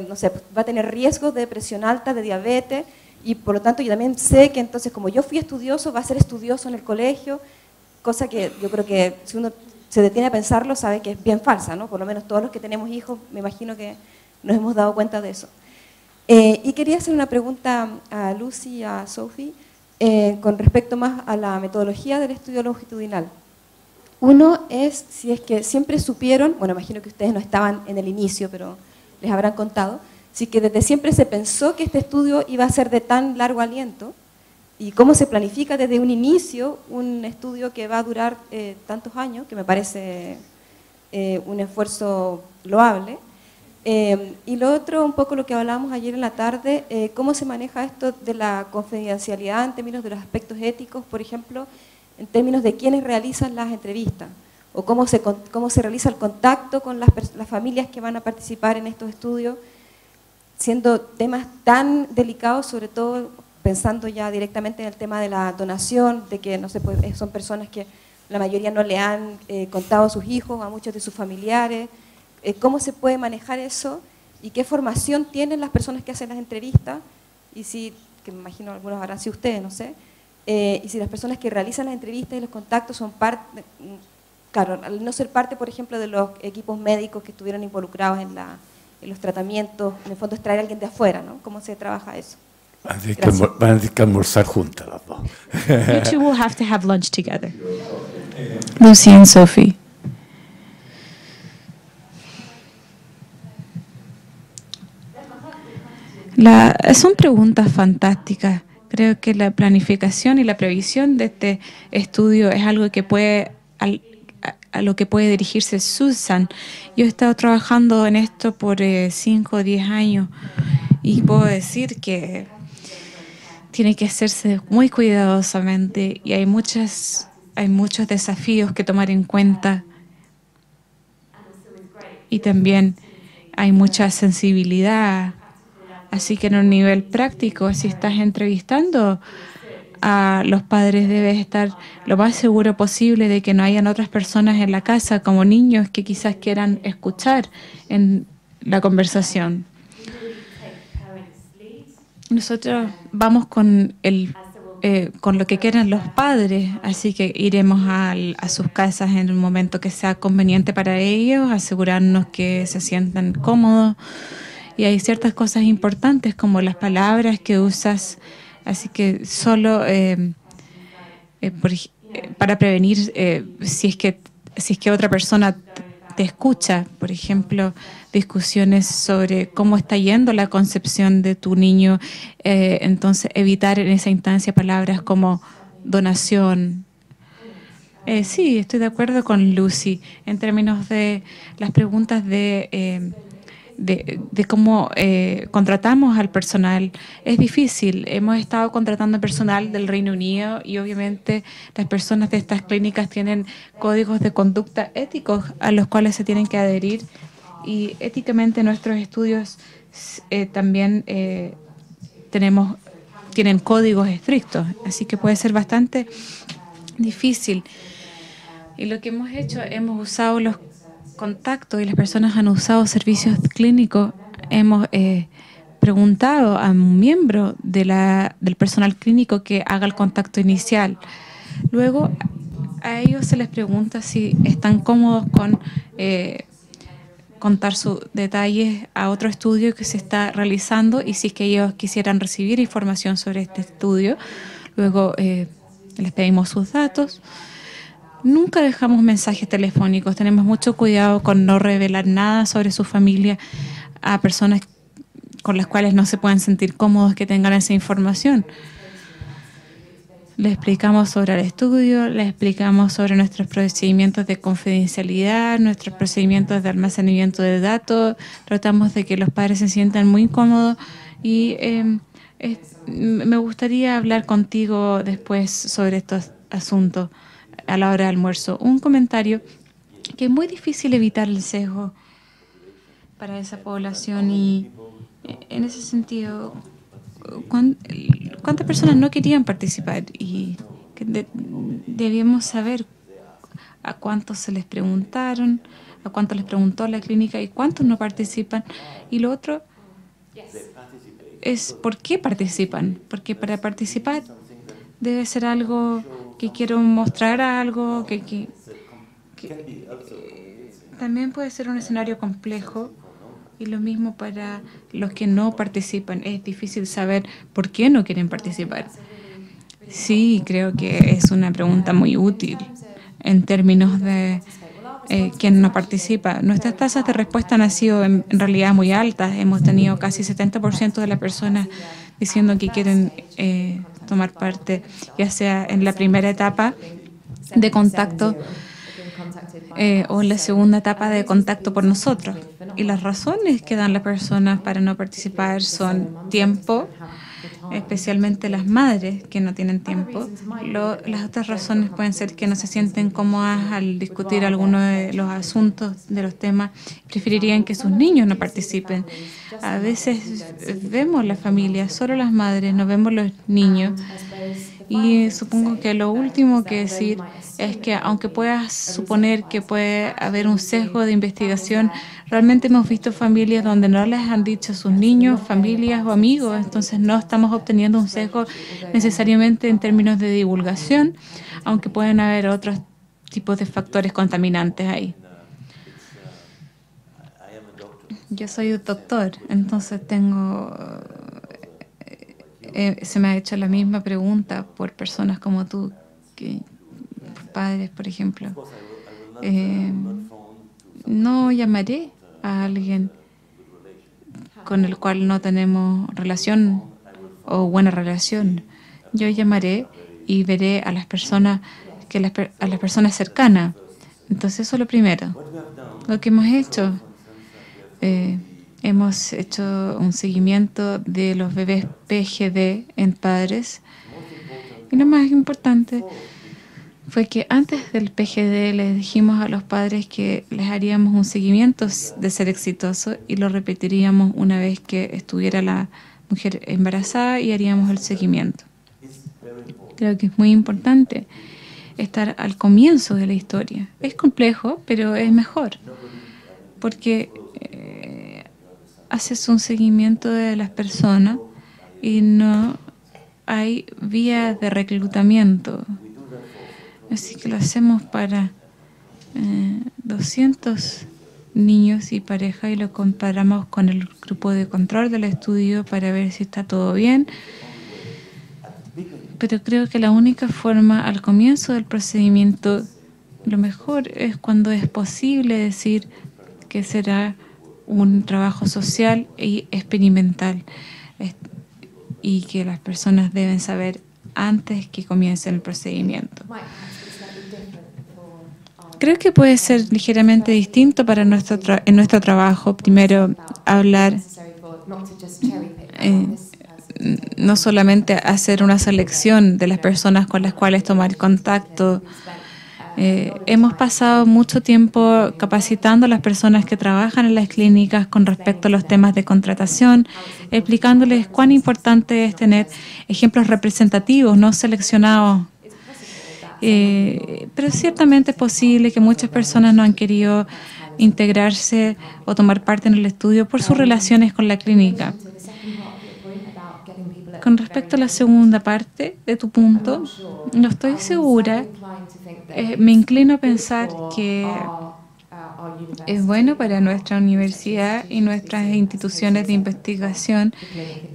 no sé, va a tener riesgos de presión alta, de diabetes, y por lo tanto yo también sé que entonces como yo fui estudioso, va a ser estudioso en el colegio, cosa que yo creo que si uno se detiene a pensarlo sabe que es bien falsa, ¿no? Por lo menos todos los que tenemos hijos, me imagino que nos hemos dado cuenta de eso. Y quería hacer una pregunta a Lucy y a Sophie con respecto más a la metodología del estudio longitudinal. Uno es si es que siempre supieron, bueno, imagino que ustedes no estaban en el inicio, pero les habrán contado, si que desde siempre se pensó que este estudio iba a ser de tan largo aliento, y cómo se planifica desde un inicio un estudio que va a durar tantos años, que me parece un esfuerzo loable. Y lo otro, un poco lo que hablábamos ayer en la tarde, cómo se maneja esto de la confidencialidad en términos de los aspectos éticos, por ejemplo, en términos de quiénes realizan las entrevistas, o cómo se realiza el contacto con las familias que van a participar en estos estudios, siendo temas tan delicados, sobre todo pensando ya directamente en el tema de la donación, de que no sé, pues, son personas que la mayoría no le han contado a sus hijos, a muchos de sus familiares. ¿Cómo se puede manejar eso? ¿Y qué formación tienen las personas que hacen las entrevistas? Y si, que me imagino algunos habrán sido ustedes, no sé, y si las personas que realizan las entrevistas y los contactos son parte, claro, al no ser parte, por ejemplo, de los equipos médicos que estuvieron involucrados en los tratamientos, en el fondo es traer a alguien de afuera, ¿no? ¿Cómo se trabaja eso? Van a tener que almorzar juntas las dos. You two will have to have lunch together. Lucy and Sophie. Son preguntas fantásticas. Creo que la planificación y la previsión de este estudio es algo que puede, a lo que puede dirigirse Susan. Yo he estado trabajando en esto por 5 o 10 años y puedo decir que tiene que hacerse muy cuidadosamente y hay muchos desafíos que tomar en cuenta. y también hay mucha sensibilidad. Así que en un nivel práctico, si estás entrevistando a los padres, debes estar lo más seguro posible de que no hayan otras personas en la casa como niños que quizás quieran escuchar en la conversación. Nosotros vamos con lo que quieran los padres, así que iremos a sus casas en un momento que sea conveniente para ellos, asegurarnos que se sientan cómodos. Y hay ciertas cosas importantes como las palabras que usas, así que solo para prevenir si es que otra persona te escucha, por ejemplo, discusiones sobre cómo está yendo la concepción de tu niño, entonces evitar en esa instancia palabras como donación. Sí, estoy de acuerdo con Lucy en términos de las preguntas de cómo contratamos al personal. Es difícil. Hemos estado contratando personal del Reino Unido y obviamente las personas de estas clínicas tienen códigos de conducta éticos a los cuales se tienen que adherir, y éticamente nuestros estudios también tienen códigos estrictos, así que puede ser bastante difícil. Y lo que hemos hecho, hemos usado los contactos y las personas han usado servicios clínicos. Hemos preguntado a un miembro del personal clínico que haga el contacto inicial. Luego a ellos se les pregunta si están cómodos con contar sus detalles a otro estudio que se está realizando y si es que ellos quisieran recibir información sobre este estudio. Luego les pedimos sus datos. Nunca dejamos mensajes telefónicos. Tenemos mucho cuidado con no revelar nada sobre su familia a personas con las cuales no se puedan sentir cómodos que tengan esa información. Les explicamos sobre el estudio, les explicamos sobre nuestros procedimientos de confidencialidad, nuestros procedimientos de almacenamiento de datos. Tratamos de que los padres se sientan muy cómodos y me gustaría hablar contigo después sobre estos asuntos a la hora de almuerzo. Un comentario que es muy difícil evitar el sesgo para esa población y en ese sentido, ¿cuántas personas no querían participar? Y debíamos saber a cuántos se les preguntaron, a cuántos les preguntó la clínica y cuántos no participan. Y lo otro es por qué participan, porque para participar debe ser algo que quiero mostrar, algo que también puede ser un escenario complejo. Y lo mismo para los que no participan. Es difícil saber por qué no quieren participar. Sí, creo que es una pregunta muy útil en términos de quién no participa. Nuestras tasas de respuesta han sido en realidad muy altas. Hemos tenido casi 70% de las personas diciendo que quieren tomar parte, ya sea en la primera etapa de contacto o en la segunda etapa de contacto por nosotros. Y las razones que dan las personas para no participar son tiempo, especialmente las madres que no tienen tiempo. Las otras razones pueden ser que no se sienten cómodas al discutir algunos de los asuntos, de los temas, preferirían que sus niños no participen. A veces vemos la familia, solo las madres, no vemos los niños. Y supongo que lo último que decir es que aunque puedas suponer que puede haber un sesgo de investigación, realmente hemos visto familias donde no les han dicho a sus niños, familias o amigos, entonces no estamos obteniendo un sesgo necesariamente en términos de divulgación, aunque pueden haber otros tipos de factores contaminantes ahí. Yo soy un doctor, entonces se me ha hecho la misma pregunta por personas como tú, padres, por ejemplo. No llamaré a alguien con el cual no tenemos relación o buena relación. Yo llamaré y veré a las personas a las personas cercanas. Entonces eso es lo primero. Lo que hemos hecho, hemos hecho un seguimiento de los bebés PGD en padres. Y lo más importante, fue que antes del PGD les dijimos a los padres que les haríamos un seguimiento de ser exitoso y lo repetiríamos una vez que estuviera la mujer embarazada y haríamos el seguimiento. Creo que es muy importante estar al comienzo de la historia. Es complejo, pero es mejor, porque haces un seguimiento de las personas y no hay vías de reclutamiento. Así que lo hacemos para 200 niños y parejas y lo comparamos con el grupo de control del estudio para ver si está todo bien. Pero creo que la única forma al comienzo del procedimiento, lo mejor es cuando es posible decir que será un trabajo social y experimental y que las personas deben saber antes que comience el procedimiento. Creo que puede ser ligeramente distinto para en nuestro trabajo. Primero, hablar, no solamente hacer una selección de las personas con las cuales tomar contacto. Hemos pasado mucho tiempo capacitando a las personas que trabajan en las clínicas con respecto a los temas de contratación, explicándoles cuán importante es tener ejemplos representativos, no seleccionados. Pero ciertamente es posible que muchas personas no han querido integrarse o tomar parte en el estudio por sus relaciones con la clínica. Con respecto a la segunda parte de tu punto, no estoy segura. Me inclino a pensar que es bueno para nuestra universidad y nuestras instituciones de investigación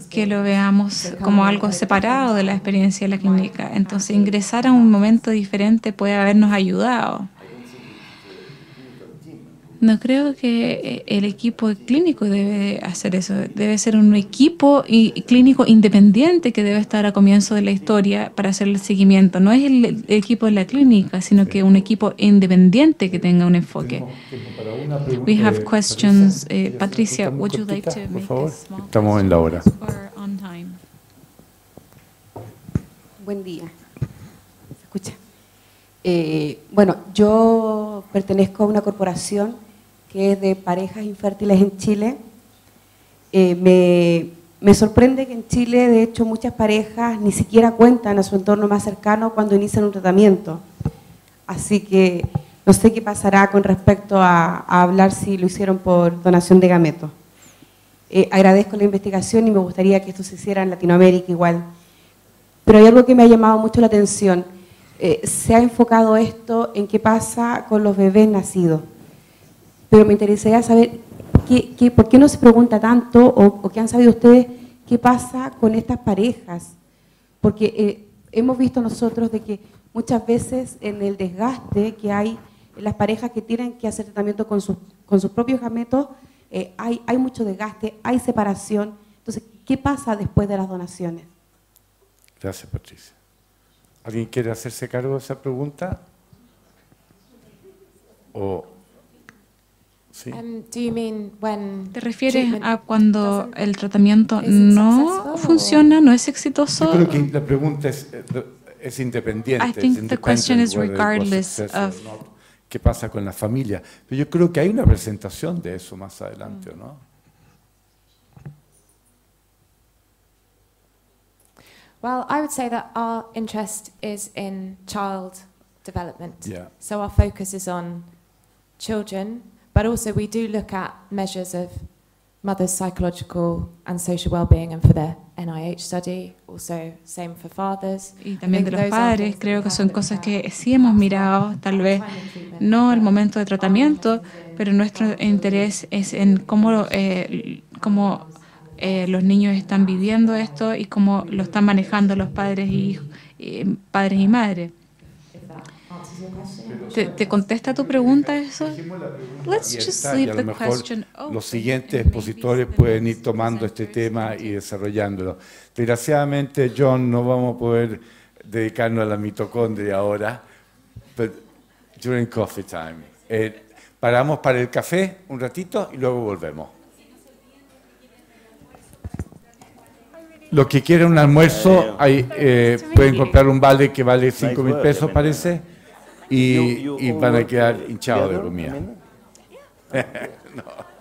que lo veamos como algo separado de la experiencia de la clínica. Entonces, ingresar a un momento diferente puede habernos ayudado. No creo que el equipo clínico debe hacer eso. Debe ser un equipo clínico independiente que debe estar a comienzo de la historia para hacer el seguimiento. No es el equipo de la clínica, sino que un equipo independiente que tenga un enfoque. We have questions. Patricia, would you like to make a small Estamos en la hora. on time? Buen día. ¿Se escucha? Bueno, yo pertenezco a una corporación que es de parejas infértiles en Chile. Me sorprende que en Chile, de hecho, muchas parejas ni siquiera cuentan a su entorno más cercano cuando inician un tratamiento. Así que no sé qué pasará con respecto a hablar si lo hicieron por donación de gametos. Agradezco la investigación y me gustaría que esto se hiciera en Latinoamérica igual. Pero hay algo que me ha llamado mucho la atención. Se ha enfocado esto en qué pasa con los bebés nacidos. Pero me interesaría saber por qué no se pregunta tanto o qué han sabido ustedes qué pasa con estas parejas. Porque hemos visto nosotros de que muchas veces en el desgaste que hay en las parejas que tienen que hacer tratamiento con sus propios gametos, hay mucho desgaste, hay separación. Entonces, ¿qué pasa después de las donaciones? Gracias, Patricia. ¿Alguien quiere hacerse cargo de esa pregunta? ¿Sí? ¿Te refieres a cuando el tratamiento no funciona, no es exitoso? Yo creo que la pregunta es independiente. I think the question is regardless of qué pasa con la familia. Pero yo creo que hay una presentación de eso más adelante, ¿o no? Well, I would say that our interest is in child development. Yeah. So our focus is on children, but also we do look at measures of mother's psychological and social well-being, and for the NIH study, also same for fathers. Y también de los padres, creo que son cosas que sí hemos mirado, tal vez no al momento de tratamiento, pero nuestro interés es en cómo los niños están viviendo esto y cómo lo están manejando los padres y madres. ¿Te contesta tu pregunta eso? Let's just leave the question open. Los siguientes expositores pueden ir tomando este tema y desarrollándolo. Desgraciadamente, John, no vamos a poder dedicarnos a la mitocondria ahora, pero during coffee time. Paramos para el café un ratito y luego volvemos. Los que quieren un almuerzo, pueden comprar un vale que vale 5.000 pesos, parece. y van a quedar hinchados de comida. No.